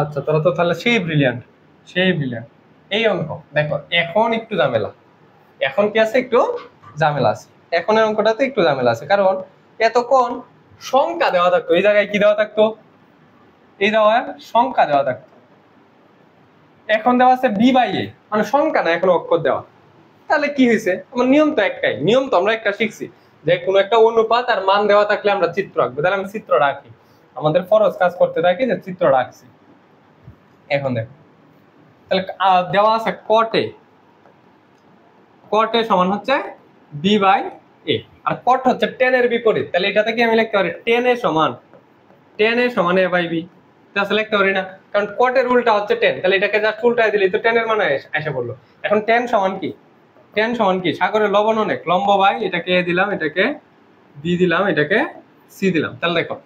আচ্ছা তোরা তো তাহলে সেই ব্রিলিয়ান্ট, সেই ব্রিলিয়ান্ট। এই অঙ্ক দেখো এখন একটু ঝামেলা, এখন কি আছে একটু ঝামেলা আছে, এখনের অঙ্কটাতে একটু ঝামেলা আছে, কারণ এতক্ষণ সংখ্যা দেওয়া থাকতো, এই জায়গায় কি দেওয়া থাকতো, এই দেওয়া সংখ্যা দেওয়া থাকতো, এখন দেওয়া আছে b/a, মানে সংখ্যা না এখন অক্ষর দেওয়া। তাহলে কি হয়েছে, আমার নিয়ম তো একটাই, নিয়ম তো আমরা একটা শিখছি যে কোনো একটা অনুপাত আর মান দেওয়া থাকলে আমরা চিত্র আঁকবো, তাহলে আমি চিত্র রাখি, আমাদের ফরজ কাজ করতে থাকি যে চিত্র রাখছি। এখন দেখো তাহলে দেওয়া আছে কটে, কটে সমান হচ্ছে b/a, আর কট হচ্ছে 10 এর বিপরীত, তাহলে এটাতে কি আমি লিখতে পারি 10 এ সমান a/b, তাহলে লিখতে পারি না, কারণ কটের উল্টা হচ্ছে 10, তাহলে এটাকে জাস্ট উল্টায় দিলেই তো 10 এর মান এসে পড়লো। এখন 10 সমান কি, 10 সমান কি, সাগরের লবণ অনেক, লম্ব বাই এটাকে a দিলাম, এটাকে b দিলাম, এটাকে c দিলাম, তাহলে দেখো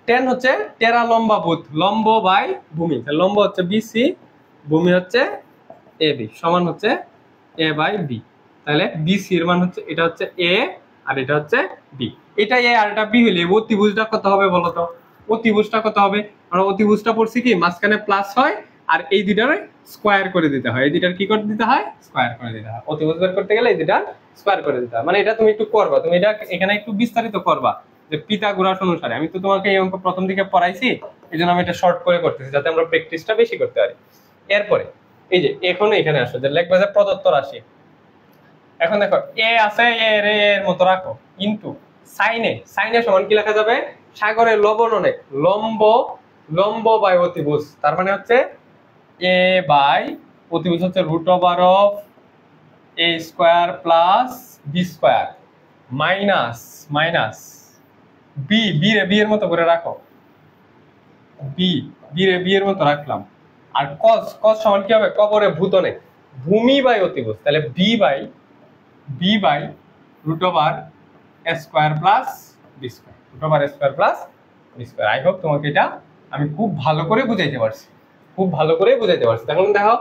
10 হচ্ছে টেরা লম্বা ভূত, লম্ব বাই ভূমি, লম্ব হচ্ছে bc, ভূমি হচ্ছে ab, সমান হচ্ছে a/b, তাহলে bc এর মান হচ্ছে, এটা হচ্ছে a আর এটা হচ্ছে b, এটা a আর এটা b হইলে অতিভুজটা কত হবে বলো তো, অতিভুজটা কত হবে, আমরা অতিভুজটা পড়ছি কি মাঝখানে প্লাস হয় আর এই দুইটার স্কয়ার করে দিতে হয়, এই দুইটার কি করে দিতে হয় স্কয়ার করে দিতে হয়, অতিভুজ বের করতে গেলে এই দুইটা স্কয়ার করে দিতে হয়। মানে এটা তুমি একটু করবা, তুমি এটা এখানে একটু বিস্তারিত করবা যে পিথাগোরাস অনুসারে, আমি তো তোমাকে এই অঙ্ক প্রথম দিকে পড়াইছি, এইজন্য আমি এটা শর্ট করে করতেছি যাতে আমরা প্র্যাকটিসটা বেশি করতে পারি। এরপরে এই যে এখন এখানে আসো যে লিখবা যে প্রদত্ত রাশি, এখন দেখো এ আছে, এর মতো রাখো, কিন্তু সাইনে, সাইনে সমান কি লেখা যাবে, সাগরের লবণ অনেক, লম্ব, লম্ব বাই অতিভুজ, তার মানে হচ্ছে a বাই অতিভুজ হচ্ছে √a² + b² minus minus B B রে বি এর মতো করে রাখো, বি বি রে বি এর মতো রাখলাম। আর কস কস সমান কি হবে? কবরে ভূতনে ভূমি বাই অতিভুজ, তাহলে b by root over square plus B square, root over square plus B square. I hope তোমাকে এটা আমি খুব ভালো করে বুঝাইতে পারছি, খুব ভালো করে বুঝাইতে পারছি। এখন দেখো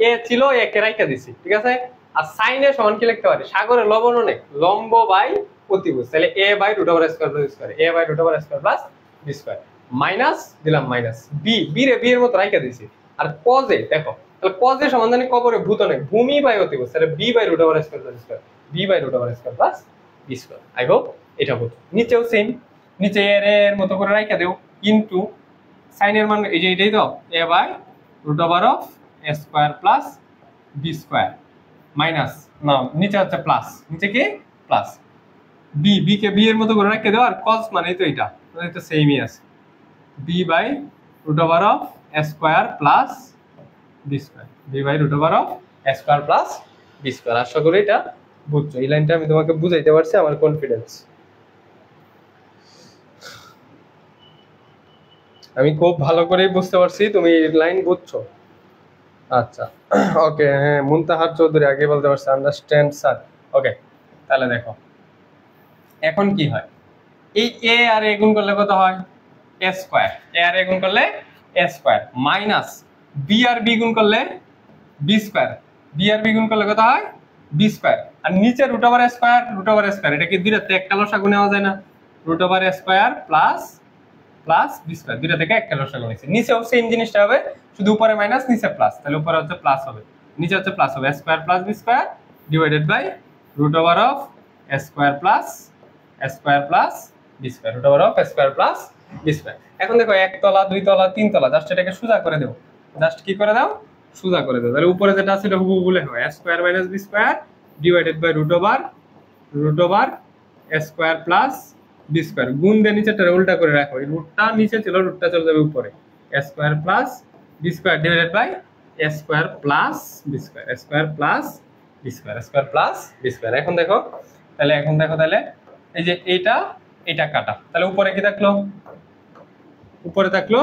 এ ছিল, একে রাইখা দিছি, ঠিক আছে। আর সাইনে সমান কি লিখতে পারি? সাগরে লবণ অনেক, লম্ব বাই অতিভুজ, তাহলে A by root over square plus square, A by root over square plus B square, minus দিলাম মাইনাস বি বি রে বি এর মতো রাইখা দিছি। আর কজে দেখো, তাহলে কজে সমান জানি কবরে ভূতনে ভূমি বাই অতিভুজ, তাহলে b by root over square plus square, B by root over square plus B square. I hope এটা বুঝো। নিচেও সেম, নিচে এর মতো করে রাইখা দেও, কিন্তু সাইনের মান এই যে এটাই তো, A by root over of A square plus B square minus, না নিচে হচ্ছে প্লাস, নিচে কি প্লাস, বি বি কে বি এর মতো করে রেখে দাও। আর কস মানে তো এটা তো সেমই আছে, B by root over of A square plus B square, B by root over of A square plus B square. আশা করি এটা বুঝছো, এই লাইনটা আমি তোমাকে বুঝাইতে পারছি, আমার কনফিডেন্স। আমি খুব ভালো করেই বুঝতে পারছি তুমি লাইন বুঝছো। আচ্ছা ওকে, হ্যাঁ মুনতাহার চৌধুরী আগে বলতে পারছে, আন্ডারস্ট্যান্ড স্যার। ওকে তাহলে দেখো এখন কি হয়, এই এ আর এ গুণ করলে কত হয়? এ স্কোয়ার, এ আর এ গুণ করলে এ স্কোয়ার মাইনাস বি আর বি গুণ করলে বি স্কোয়ার, বি আর বি গুণ করলে কত হয়? B square. আর নিচে root over square, root over square, এটা কি দুইটাতে একটা লসাগু নেওয়া যায় না? Root over square plus plus B square, দুইটা থেকে একটা লসাগু নিচ্ছে। নিচেও সেম জিনিসটা হবে, শুধু উপরে মাইনাস নিচে প্লাস, তাহলে উপরে হচ্ছে প্লাস হবে, নিচে হচ্ছে প্লাস হবে, square plus B square divided by root over of square plus B square, root over of square plus B square. এখন দেখো একতলা দুইতলা তিনতলা, জাস্ট এটাকে সোজা করে দেবো, জাস্ট কি করে দাও? সোজা করে দাও। তাহলে উপরে যেটা আছে এটা হুবহু বলে হয় square minus b square divided by root over square plus B square, গুণ দিয়ে নিচেটা উল্টা করে রাখো, এই রুটটা নিচে ছিল, রুটটা চলে যাবে উপরে, square plus B square divided by square plus B square, square plus B square, square plus B square. এখন দেখো তাহলে এই যে এটা কাটা, তাহলে উপরে কি থাকলো? উপরে থাকলো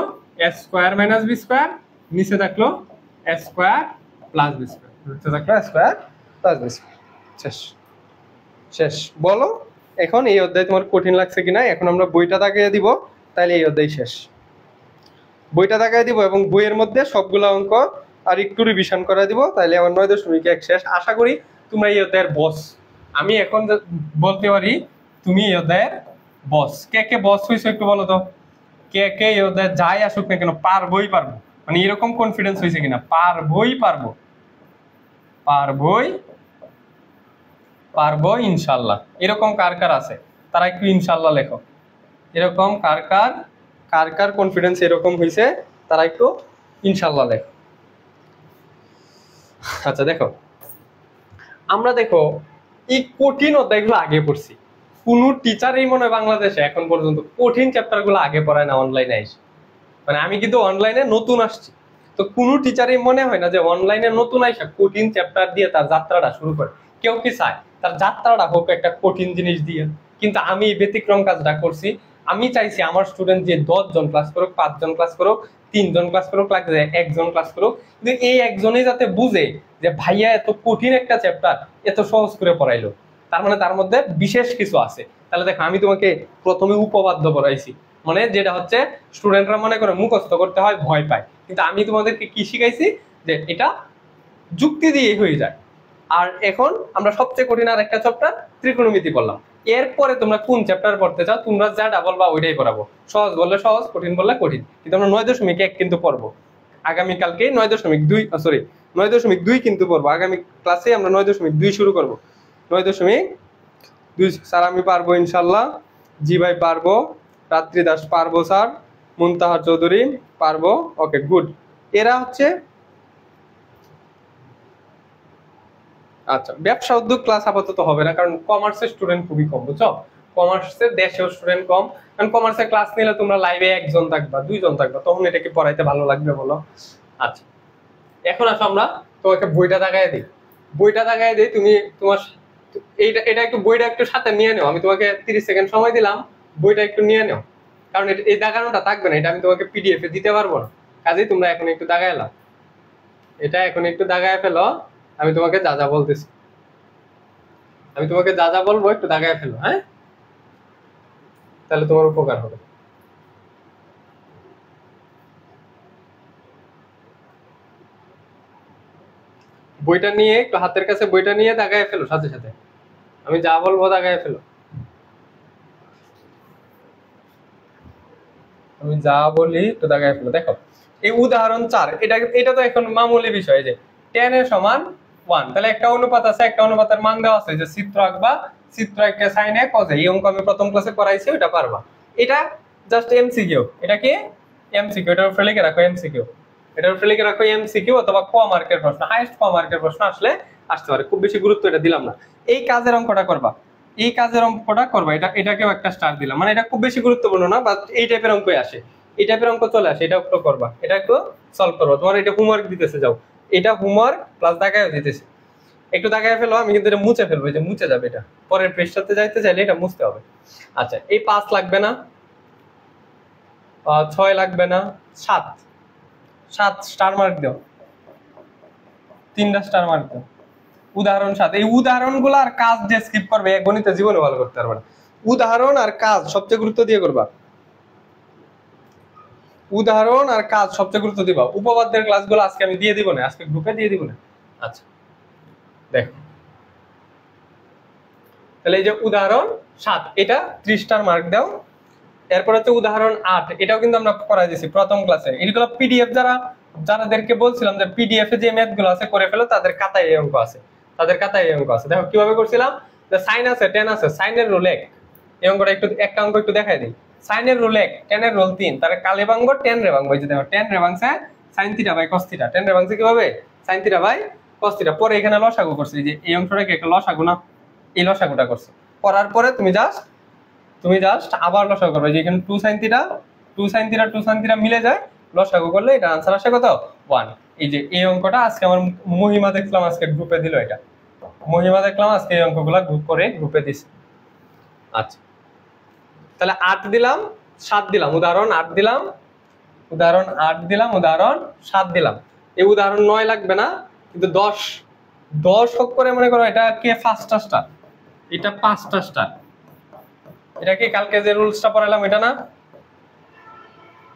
স্কোয়ার মাইনাস বি স্কোয়ার, নিচে থাকলো স্কোয়ার প্লাস বি স্কোয়ার, নিচে থাকলো স্কোয়ার প্লাস বি স্কোয়ার। শেষ শেষ। বলো এখন এই অধ্যায় তোমার কঠিন লাগছে কিনা? এখন আমরা বইটা তাকিয়ে দিব, তাহলে এই অধ্যায় শেষ। বইটা তাকিয়ে দিব এবং বইয়ের মধ্যে সবগুলো অঙ্ক আর একটু রিভিশন করে দিব, তাহলে আমার 9.1 শেষ। আশা করি তোমরা এই অধ্যায়ের বস। আমি এখন বলতে পারি তুমি এই অধ্যায়ের বস। কে কে বস হয়েছে একটু বলো তো, কে কে এই অধ্যায় যাই আসুক না কেন পারবই পারবো, মানে এরকম কনফিডেন্স হয়েছে কিনা পারবই পারবো ইনশাল্লাহ। এরকম কার কার আছে তারা একটু ইনশাল্লাহ লেখো। এরকম কার কার কনফিডেন্স এরকম হয়েছে তারা একটু ইনশাল্লাহ লেখো। আচ্ছা দেখো, আমরা দেখো এই কঠিন অধ্যায়গুলো আগে পড়ছি, কোনো টিচারই মনে হয় বাংলাদেশে এখন পর্যন্ত কঠিন চ্যাপ্টারগুলো আগে পড়ায় না অনলাইনে এসে। মানে আমি কিন্তু অনলাইনে নতুন আসছি, তো কোনো টিচারই মনে হয় না যে অনলাইনে নতুন আইসা কঠিন চ্যাপ্টার দিয়ে তার যাত্রাটা শুরু করে। কেউ কি চায় তার যাত্রাটা হোক একটা কঠিন জিনিস দিয়ে? কিন্তু আমি ব্যতিক্রম কাজটা করছি। আমি চাইছি আমার স্টুডেন্ট যে 10 জন ক্লাস করুক, 5 জন ক্লাস করুক, 3 জন ক্লাস করুক, লাগছে 1 জন ক্লাস করুক, কিন্তু এই একজনই যাতে বুঝে যে ভাইয়া এত কঠিন একটা চ্যাপ্টার এত সহজ করে পড়াইলো, তার মানে তার মধ্যে বিশেষ কিছু আছে। তাহলে দেখো আমি তোমাকে প্রথমে উপপাদ্য পড়াইছি, মানে যেটা হচ্ছে স্টুডেন্টরা মনে করে মুখস্থ করতে হয়, ভয় পায়, কিন্তু আমি তোমাদেরকে কি শিখাইছি যে এটা যুক্তি দিয়ে হয়ে যায়। আর এখন আমরা সবচেয়ে কঠিন আর একটা চ্যাপ্টার ত্রিকোণমিতি পড়লাম। এরপরে তোমরা কোন চ্যাপ্টার পড়তে চাও তোমরা যা বলবা ওইটাই পড়াবো, সহজ বললে সহজ, কঠিন বললে কঠিন। কিন্তু আমরা 9.1 কিন্তু পড়বো আগামীকালকে, 9.2 কিন্তু পড়বো আগামী ক্লাসে। আমরা 9.2 শুরু করবো। 9.2 স্যার আমি পারবো ইনশাল্লাহ। জি ভাই পারবো। রাত্রি দাস পারবো স্যার। মুনতাহার চৌধুরী পারবো। Okay good. এরা হচ্ছে আচ্ছা ব্যবসা উদ্যোগ ক্লাস আপাতত হবে না, কারণ কমার্সের স্টুডেন্ট খুবই কম, বুঝছো? কমার্সের দেশেও স্টুডেন্ট কম, কারণ কমার্সের ক্লাস নিলে তোমরা লাইভে 1 জন থাকবা 2 জন থাকবা, তখন এটাকে পড়াইতে ভালো লাগবে বলো? আচ্ছা এখন আসো আমরা তোমাকে বইটা দেখায় দিই। তুমি তোমার এটা একটু বইটা একটু সাথে নিয়ে নেও। আমি তোমাকে 30 সেকেন্ড সময় দিলাম, বইটা একটু নিয়ে নাও, কারণ এই দাগানোটা থাকবে না, এটা আমি তোমাকে পিডিএফ এ দিতে পারবো না। কাজেই তোমরা এখন একটু দাগাইলা, এটা এখন একটু দাগায় ফেলো। আমি তোমাকে যা যা বলতেছি, আমি তোমাকে যা যা বলবো একটু দাগায় ফেলো, হ্যাঁ, তাহলে তোমার উপকার হবে। বইটা নিয়ে একটু হাতের কাছে বইটা নিয়ে দাগায় ফেলো, সাথে সাথে আমি যা বলবো দাগায় ফেলো। আমি যা বলি একটু দাগায় ফেলো। দেখো এই উদাহরণ 4, এটা তো এখন মামুলি বিষয় যে tan এর সমান 1, তাহলে একটা অনুপাত আছে, একটা অনুপাতের মান দেওয়া আছে যে চিত্র আঁকবা, চিত্র এঁকে sin a cos a, এই অঙ্ক আমি প্রথম ক্লাসে করাইছি, ওটা পারবা। এটা জাস্ট এমসিকিউ, এটা কি এমসিকিউ, এটার উপরে লিখে রাখো এমসিকিউ, এটার উপরে লিখে রাখো এমসিকিউ অথবা ক মার্কের প্রশ্ন, হাইয়েস্ট ক মার্কের প্রশ্ন আসলে আসতে পারে, খুব বেশি গুরুত্ব এটা দিলাম না। এই কাজের অঙ্কটা করবা, এই কাজের অঙ্কটা করবা, এটাকেও একটা স্টার দিলাম, মানে এটা খুব বেশি গুরুত্বপূর্ণ না, বাট এই টাইপের অঙ্কই আসে, এই টাইপের অঙ্ক চলে আসে, এটা একটু করবা, এটা একটু সলভ করবা। তোমার এটা হোমওয়ার্ক দিতেছে, যাও এটা হোমওয়ার্ক প্লাস দাগায়ও দিতেছে, একটু দাগায় ফেলো। আমি কিন্তু এটা মুছে ফেলবো, যে মুছে যাবে, এটা পরের পৃষ্ঠাতে যাইতে চাইলে এটা মুছতে হবে। আচ্ছা, এই 5 লাগবে না, 6 লাগবে না, 7 স্টার মার্ক দাও, 3টা স্টার মার্ক দাও। উদাহরণ 7, এই উদাহরণগুলো আর কাজ যে স্কিপ করবে গণিতে জীবনে ভালো করতে পারবে না। উদাহরণ আর কাজ সবচেয়ে গুরুত্ব দিয়ে করবা, উদাহরণ আর কাজ সবচেয়ে গুরুত্ব দিবা। উপপাদ্যের ক্লাসগুলো আজকে আমি দিয়ে দিব না, আজকে গ্রুপে দিয়ে দিব না। আচ্ছা দেখো, তাহলে এই যে উদাহরণ 7, এটা 30 স্টার মার্ক দাও। এরপর হচ্ছে উদাহরণ 8, এটাও কিন্তু আমরা করাই দিয়েছি প্রথম ক্লাসে। এগুলো পিডিএফ যারাদেরকে বলছিলাম যে পিডিএফ এ যে ম্যাথ গুলো আছে করে ফেলো, তাদের খাতায় এই অঙ্ক আছে, তাদের খাতায় এই অঙ্ক আছে। দেখো কিভাবে করছিলাম, যে সাইন আছে tan আছে, সাইনের রুল 1, এই অঙ্কটা একটু একটা অঙ্ক একটু দেখাই দিই। সাইনের রুল 1, tan এর রুল 3, তাহলে কালে ভাঙবো tan রে ভাঙবো। এই যে দেখো tan রে ভাঙছে sin θ বাই cos θ, tan রে ভাঙছে কিভাবে sin θ বাই cos θ। পরে এখানে লসাগু করছি, যে এই অংশটা কি একটা লসাগু না, এই লসাগুটা করছি। করার পরে তুমি জাস্ট আবার লসাগু করবে, যে এখানে 2 sin θ 2 sin θ 2 sin θ মিলে যায়, লসাগু করলে এটা आंसर আসে কত 1। এই যে এই অঙ্কটা আজকে আমার মহিমা দেখলাম, আজকে গ্রুপে দিল, এটা মহিমা দেখলাম আজকে এই অঙ্কগুলো গ্রুপ করে গ্রুপে দিছে। আচ্ছা তাহলে 8 দিলাম, 7 দিলাম, উদাহরণ 8 দিলাম, উদাহরণ 8 দিলাম, উদাহরণ 7 দিলাম। এই উদাহরণ 9 লাগবে না, কিন্তু 10 হোক করে মনে করো এটা কে 5টা স্টার, এটা 5টা স্টার। এটা কি কালকে যে রুলসটা পড়ালাম এটা না,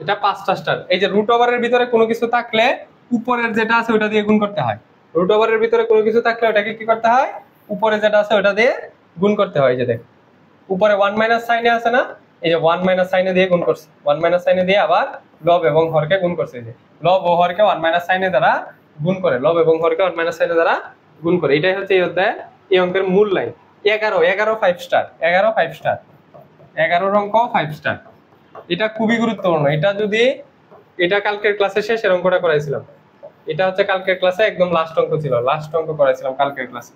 এটা 5টা স্টার। এই যে রুট ওভারের ভিতরে কোনো কিছু থাকলে উপরের যেটা আছে ওটা দিয়ে গুণ করতে হয়, রুট ওভারের ভিতরে কোনো কিছু থাকলে ওটাকে কি করতে হয়, উপরে যেটা আছে ওটা দিয়ে গুণ করতে হয়। এই যে দেখ উপরে 1 মাইনাস সাইনে আছে না, এই যে 1 মাইনাস সাইনে দিয়ে গুণ করছে, 1 মাইনাস সাইনে দিয়ে আবার লব এবং হরকে গুণ করছে। এই যে লব ও হরকে 1 মাইনাস সাইনে দ্বারা গুণ করে, লব এবং হরকে 1 মাইনাস সাইনে দ্বারা গুণ করে। এটাই হচ্ছে এই অধ্যায় এই অঙ্কের মূল লাইন। 11 5 স্টার, 11 5 স্টার, 11 অঙ্ক 5 স্টার। এটা খুবই গুরুত্বপূর্ণ, এটা যদি এটা কালকের ক্লাসে শেষের অঙ্কটা করাইছিলাম, এটা হচ্ছে কালকের ক্লাসে একদম লাস্ট অঙ্ক ছিল, লাস্ট অঙ্ক করাইছিলাম কালকের ক্লাসে,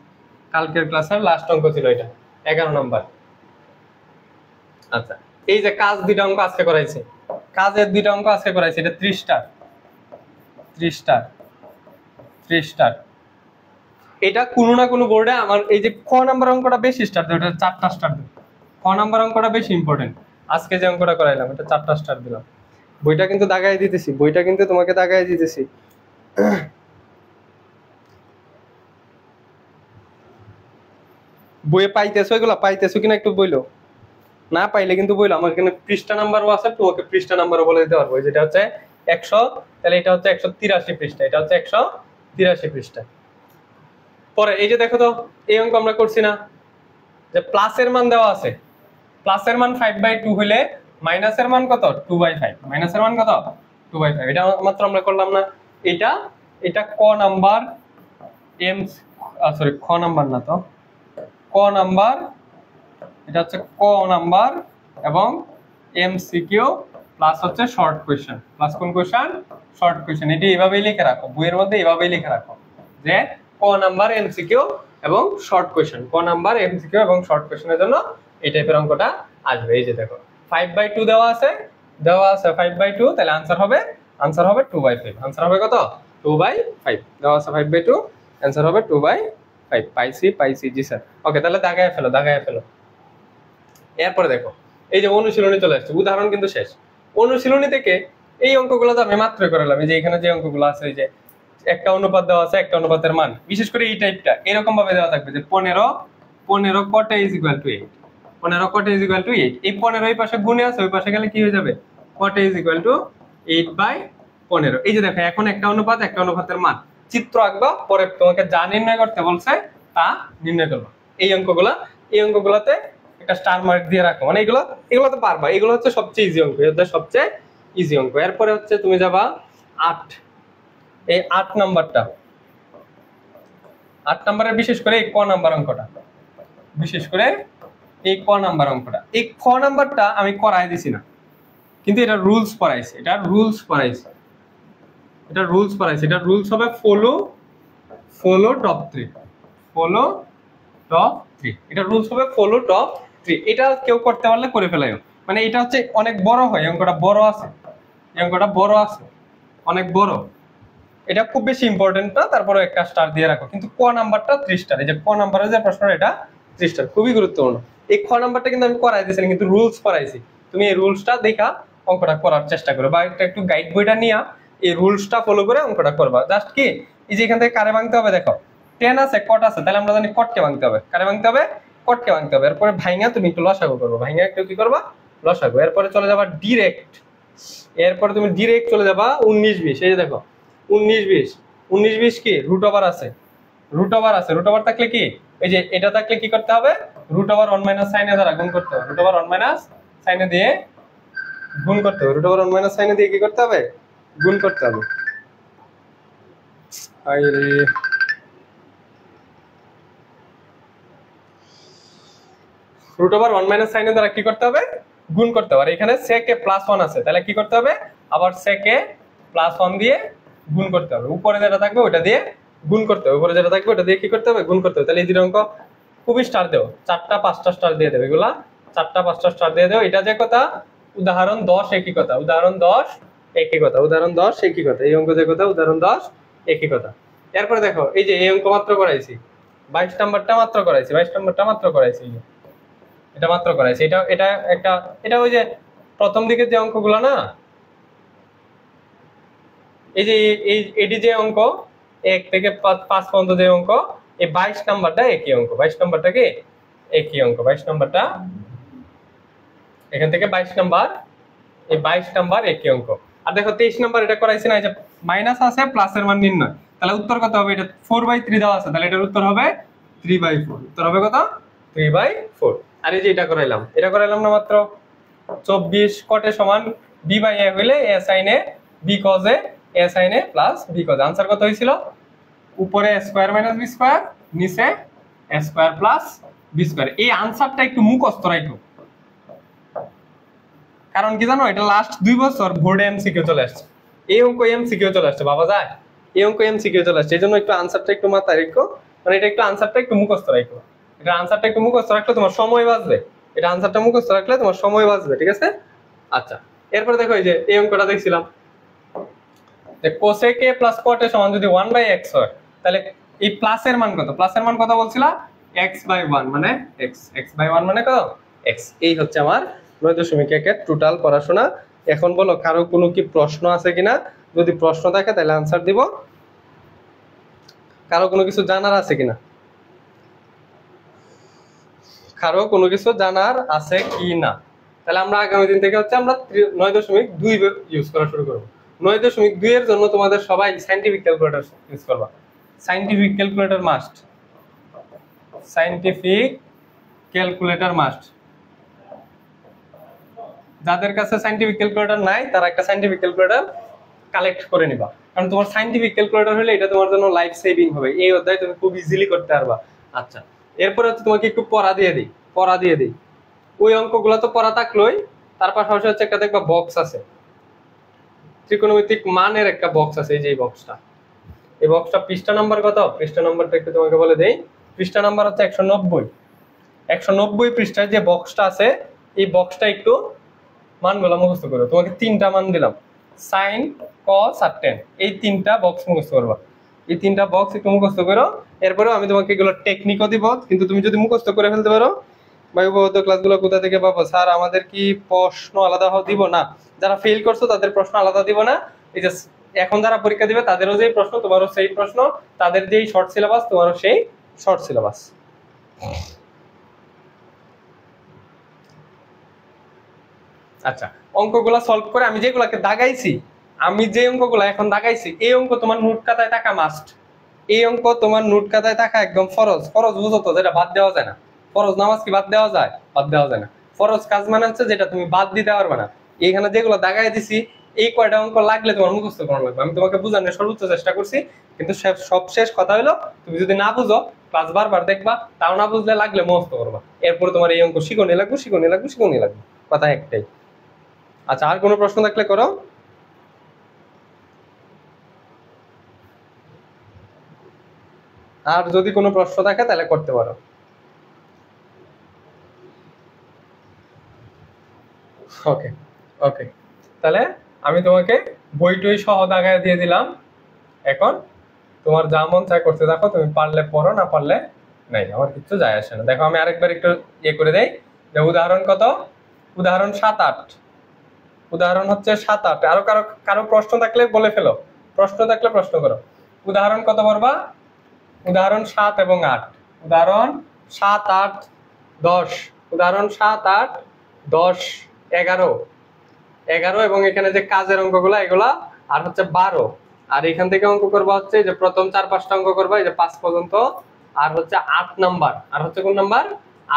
কালকের ক্লাসের লাস্ট অঙ্ক ছিল এটা 11 নম্বর। আচ্ছা এই যে কাজ দুইটা অঙ্ক আজকে করাইছে, কাজের দুইটা অঙ্ক আজকে করাইছে, এটা 30 স্টার 30 স্টার 30 স্টার। এটা কোনো না কোনো বোর্ডে আমার এই যে ক নাম্বার অঙ্কটা বেশি স্টার দেয়, ওটা 4টা স্টার দেয়। ক নাম্বার অঙ্কটা বেশি ইম্পর্টেন্ট, আজকে যে অঙ্কটা করাইলাম এটা 4টা স্টার দিলাম। বইটা কিন্তু দাগাই দিতেছি, বইটা কিন্তু তোমাকে দাগাই দিতেছি। বইয়ে পাইতেছো, এগুলো পাইতেছো কিনা একটু বইলো, না পাইলে কিন্তু বইলো। আমার এখানে পৃষ্ঠা নাম্বারও আছে, তোমাকে পৃষ্ঠা নাম্বারও বলে দিতে পারবো। যেটা হচ্ছে 100, তাহলে এটা হচ্ছে 183 পৃষ্ঠা, এটা হচ্ছে 183 পৃষ্ঠা। পরে এই যে দেখো তো এই অঙ্ক আমরা করছি না, যে প্লাসের মান দেওয়া আছে, প্লাসের মান 5/2 হইলে মাইনাসের মান কত 2/5, মাইনাসের মান কত 2/5। এটা মাত্র আমরা করলাম না, এটা ক নাম্বার খ নাম্বার না তো, ক নাম্বার, এটা হচ্ছে ক নাম্বার এবং এমসিকিউ প্লাস হচ্ছে শর্ট কোয়েশ্চেন, প্লাস কোন কোয়েশ্চেন শর্ট কোয়েশ্চেন। এটি এভাবেই লিখে রাখো, বইয়ের মধ্যে এভাবেই লিখে রাখো যে ক নাম্বার এমসিকিউ এবং শর্ট কোয়েশ্চেন, ক নাম্বার এমসিকিউ এবং শর্ট কোয়েশ্চেনের জন্য এই টাইপের অঙ্কটা আসবে। এই যে দেখো 5/2 দেওয়া আছে 5/2, তাহলে आंसर হবে 2/5, आंसर হবে কত 2/5 দেওয়া আছে 5/2, आंसर হবে 2/5। পাইছি জি স্যার। ওকে তাহলে দাগায় ফেলো। এরপরে দেখো এই যে অনুশীলনী চলে আসছে, উদাহরণ কিন্তু শেষ। অনুশীলনী থেকে এই অঙ্কগুলো তো আমি মাত্রই করালাম। এই যে এখানে যে অঙ্কগুলো আছে, এই যে একটা অনুপাত দেওয়া আছে, একটা অনুপাতের মান, বিশেষ করে এই টাইপটা এরকম ভাবে দেওয়া থাকবে যে 15 কট is equal two 8, 15 caught is equal two 8। এই 15 এই পাশে গুণে আছে, ওই পাশে গেলে কি হয়ে যাবে, কট ইজ ইকুয়াল টু 8/15। এই যে দেখো এখন একটা অনুপাত, একটা অনুপাতের মান চিত্র আঁকবা, পরে তোমাকে যা নির্ণয় করতে বলছে তা নির্ণয় করবা। এই অঙ্কগুলোতে একটা স্টার মার্ক দিয়ে রাখো, মানে এগুলো তো পারবা, এগুলো হচ্ছে সবচেয়ে ইজি অঙ্ক, এর সবচেয়ে ইজি অঙ্ক। এরপরে হচ্ছে তুমি যাবা 8, এই 8 নাম্বারটা, 8 নাম্বারের বিশেষ করে এই ক নাম্বার অঙ্কটা, বিশেষ করে এই ক নাম্বার অঙ্কটা, এই খ নাম্বারটা আমি করাই দিছি না, কিন্তু এটা রুলস পড়াইছে, এটা রুলস পড়াইছে, এটা রুলস হবে ফলো টপ 3, ফলো টপ 3, এটা রুলস হবে ফলো টপ 3। এটা কেউ করতে পারলে করে ফেলাইও, মানে এটা হচ্ছে অনেক বড় হয়, অঙ্কটা বড় আছে, অঙ্কটা বড় আছে, অনেক বড়, এটা খুব বেশি ইম্পর্টেন্ট না, তারপরে একটা স্টার দিয়ে রাখো। কিন্তু ক নাম্বারটা 3 স্টার, এই যে ক নাম্বারের যে প্রশ্ন, এটা 3 স্টার, খুবই গুরুত্বপূর্ণ। এই খ নাম্বারটা কিন্তু আমি করাই দিয়েছি, কিন্তু রুলস পড়াইছি, তুমি এই রুলসটা দেখা অঙ্কটা করার চেষ্টা করো, বা একটু গাইড বইটা নিয়ে এই রুলসটা ফলো করে অঙ্কটা করবা। জাস্ট কি, এই যে এখান থেকে কারে ভাঙতে হবে, দেখো 10 আছে, কট আছে, তাহলে আমরা জানি কটকে ভাঙতে হবে, কারে ভাঙতে হবে, কটকে ভাঙতে হবে। এরপরে ভাঙা তুমি একটু লসাগু করবো, ভাঙা একটু কি করবা, লসাগু। এরপরে চলে যাবা ডিরেক্ট, এরপরে তুমি ডিরেক্ট চলে যাবা 19-20, এই যে দেখো 19-20 কি রুট ওভার আছে, রুট ওভার থাকলে কি, এই যে এটা থাকলে কি করতে হবে, রুট ওভার 1 মাইনাস সাইনে দ্বারা গুণ করতে হবে, রুট ওভার 1 মাইনাস সাইনে দিয়ে গুণ করতে হবে, রুট ওভার 1 মাইনাস সাইনে দিয়ে কি করতে হবে, গুণ করতে হবে। রুট ওভার 1 মাইনাস সাইনে দ্বারা কি করতে হবে, গুণ করতে হবে। আর এখানে sec a প্লাস 1 আছে, তাহলে কি করতে হবে, আবার sec a প্লাস 1 দিয়ে গুণ করতে হবে, উপরে যেটা থাকবে ওটা দিয়ে গুণ করতে হবে, উপরে যেটা থাকবে ওটা দিয়ে কি করতে হবে, গুণ করতে হবে। তাহলে এই দুটো অঙ্ক খুবই স্টার দেও, 4টা 5টা স্টার দিয়ে দেবে, এগুলা 4টা 5টা স্টার দিয়ে দেও। এটা যে কথা, উদাহরণ 10 একই কথা, উদাহরণ 10 একই কথা, উদাহরণ 10 একই কথা, এই অঙ্ক যে কথা, উদাহরণ 10 একই কথা। এরপরে দেখো, এই যে এই অঙ্ক মাত্র করাইছি, 22 নাম্বারটা মাত্র করাইছি, 22 নাম্বারটা মাত্র করাইছি, এটা মাত্র করাইছি। এটা একটা, এটা ওই যে প্রথম দিকের যে অঙ্কগুলো না, এই যে এটি যে অঙ্ক 1 থেকে 5 পর্যন্ত যে অঙ্ক, এই 22 নাম্বারটা একই অঙ্ক, 22 নাম্বারটা কি একই অঙ্ক, 22 নাম্বারটা এখান থেকে 22 নাম্বার, এই 22 নাম্বার একই অঙ্ক। আর দেখো 23 নাম্বার এটা করাইছি না, এই যে মাইনাস আছে প্লাসের মান নির্ণয়, তাহলে উত্তর কত হবে, এটা 4/3 দেওয়া আছে, তাহলে এটার উত্তর হবে 3/4, উত্তর হবে কত, 3/4। আর এই যে এটা করাইলাম না মাত্র 24 কটে সমান b/a হইলে a sin a b cos a sin a plus b cos a। Answer কত হইছিল, উপরে a square minus b square, নিচে a square plus b square. এই आंसरটা একটু মুখস্থ রাখো, কারণ কি জানো, এটা লাস্ট 2 বছর বোর্ডে এমসিকিউ চলে আসছে, এই অঙ্ক এমসিকিউ চলে আসছে, বাবা যায় এই অঙ্ক এমসিকিউ চলে আসছে, এইজন্য একটু आंसरটা একটু মাথায় রাখো, মানে এটা একটু आंसरটা একটু মুখস্থ রাখো, এটা आंसरটা একটু মুখস্থ রাখলে তোমার সময় বাঁচবে, এটা आंसरটা মুখস্থ রাখলে তোমার সময় বাঁচবে, ঠিক আছে। আচ্ছা, এরপর দেখো এই যে এই অঙ্কটা দেখছিলাম যে cosec a plus cot a সমান যদি 1/x হয়, তাহলে এই প্লাসের মান কত, প্লাসের মান কত বলছিলা, x/1 মানে x/1 মানে কত, x। এই হচ্ছে আমার 9.1 এর টোটাল পড়াশোনা। এখন বলো কারো কোনো কি প্রশ্ন আছে কিনা, যদি প্রশ্ন থাকে তাহলে आंसर দিব, কারো কোনো কিছু জানার আছে কিনা, কারো কোনো কিছু জানার আছে কি না, তাহলে আমরা আগামী দিন থেকে হচ্ছে আমরা 9.2 ইউজ করা শুরু করব। 9.2 এর জন্য তোমাদের সবাই সায়েন্টিফিক ক্যালকুলেটর ইউজ করবা, scientific calculator must, scientific calculator must. যাদের কাছে সায়েন্টিফিক ক্যালকুলেটর নাই তারা একটা সায়েন্টিফিক ক্যালকুলেটর কালেক্ট করে নিবা, কারণ তোমার সায়েন্টিফিক ক্যালকুলেটর হলে এটা তোমার জন্য লাইফ সেভিং হবে, এই অধ্যায় তুমি খুব ইজিলি করতে পারবা। আচ্ছা, এরপরে হচ্ছে তোমাকে একটু পড়া দিয়ে দিই, ওই অঙ্কগুলো তো পড়া থাকলোই, তার পাশাপাশি হচ্ছে একটা দেখবা বক্স আছে, ত্রিকোণমিতিক মানের একটা বক্স আছে, এই যে এই বক্সটা, এই বক্সটা পৃষ্ঠা নাম্বার কত, পৃষ্ঠা নাম্বারটা একটু তোমাকে বলে দেই, পৃষ্ঠা নাম্বার হচ্ছে 190 পৃষ্ঠায় যে বক্সটা আছে, এই বক্সটা একটু মানগুলো মুখস্থ করো। তোমাকে 3টা মান দিলাম, sin cos আর tan, এই 3টা বক্স মুখস্থ করবা, এই 3টা বক্স একটু মুখস্থ করো। এরপরেও আমি তোমাকে এগুলো টেকনিকও দিব, কিন্তু তুমি যদি মুখস্থ করে ফেলতে পারো ভাই উপপাদ্য ক্লাসগুলো কোথা থেকে পাবো স্যার? আমাদের কি প্রশ্ন আলাদা দিব না? যারা ফেল করছো তাদের প্রশ্ন আলাদা দিব না। এই যে এখন যারা পরীক্ষা দিবে তাদেরও যেই প্রশ্ন, তোমারও সেই প্রশ্ন, তাদের যেই শর্ট সিলেবাস, তোমারও সেই শর্ট সিলেবাস। আচ্ছা, অঙ্কগুলা সলভ করে আমি যেগুলাকে দাগাইছি, আমি যে অঙ্কগুলা এখন দাগাইছি, এই অঙ্ক তোমার নোট খাতায় থাকা মাস্ট। এই অঙ্ক তোমার নোট খাতায় থাকা একদম ফরজ। ফরজ বুঝো তো, যেটা বাদ দেওয়া যায় না। ফরজ নামাজ কি বাদ দেওয়া যায়? বাদ দেওয়া যায় না। ফরজ কাজ মানে হচ্ছে যেটা তুমি বাদ দিতে পারবে না। এইখানে যেগুলো দাগাই দিছি, এই কয়টা অঙ্ক লাগলে তোমার মুখস্থ করা লাগবে। আমি তোমাকে বোঝানোর সর্বোচ্চ চেষ্টা করছি, কিন্তু সব শেষ কথা হলো, তুমি যদি না বুঝো ক্লাস বারবার দেখবা, তাও না বুঝলে লাগলে মুখস্থ করবা। এরপরে তোমার এই অঙ্ক শিখনি লাগবে, শিখনি লাগবে, শিখনি লাগবে। কথা একটাই। আচ্ছা, আর কোনো প্রশ্ন থাকলে করো। আর যদি কোনো প্রশ্ন থাকে তাহলে করতে পারো। ওকে ওকে, তাহলে আমি তোমাকে বই টই সহ দাগায় দিয়ে দিলাম। এখন তোমার যা মন চায় করতে থাকো, তুমি পারলে পড়ো, না পারলে নাই, আমার কিছু যায় আসে না। দেখো আমি আরেকবার একটু ইয়ে করে দেই, যে উদাহরণ কত, উদাহরণ 7-8, উদাহরণ হচ্ছে 7-8। আরো কারো কারো প্রশ্ন থাকলে বলে ফেলো, প্রশ্ন থাকলে প্রশ্ন করো। উদাহরণ কত পড়বা? উদাহরণ 7 এবং 8। উদাহরণ 7, 8, 10। উদাহরণ 7, 8, 10, 11, 11 এবং এখানে যে কাজের অঙ্কগুলা এগুলা, আর হচ্ছে 12। আর এখান থেকে অঙ্ক করবা হচ্ছে যে প্রথম 4-5টা অঙ্ক করবা, এই যে 5 পর্যন্ত। আর হচ্ছে 8 নাম্বার, আর হচ্ছে কোন নাম্বার?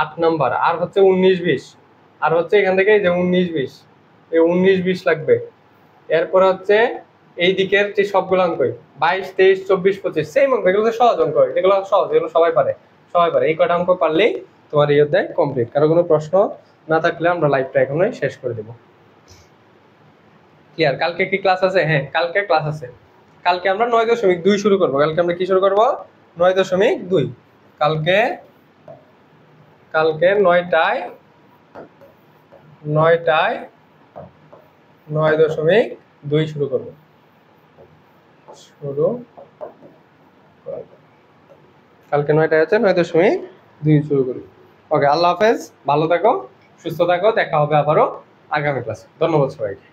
8 নাম্বার। আর হচ্ছে 19-20। আর হচ্ছে এখান থেকে এই যে 19-20, এই 19-20 লাগবে। এরপর হচ্ছে এই দিকের যে সবগুলো অঙ্কই 22, 23, 24, 25 সেম অঙ্ক। এগুলো তো সহজ অঙ্ক, এগুলো সহজ, এগুলো সবাই পারে, সবাই পারে। এই কটা অঙ্ক পারলেই তোমার এই অধ্যায় কমপ্লিট। কারো কোনো প্রশ্ন না থাকলে আমরা লাইভটা এখনই শেষ করে দেবো। ক্লিয়ার? কালকে কি ক্লাস আছে? হ্যাঁ, কালকে ক্লাস আছে। কালকে আমরা 9.2 শুরু করবো। কালকে আমরা কি শুরু করবো? 9.2। কালকে 9টায় 9.2 শুরু করবো। কালকে 9টায় আছে, 9.2 শুরু করবো। ওকে, আল্লাহ হাফেজ, ভালো থাকো, সুস্থ থাকো, দেখা হবে আবারও আগামী ক্লাসে। ধন্যবাদ সবাইকে।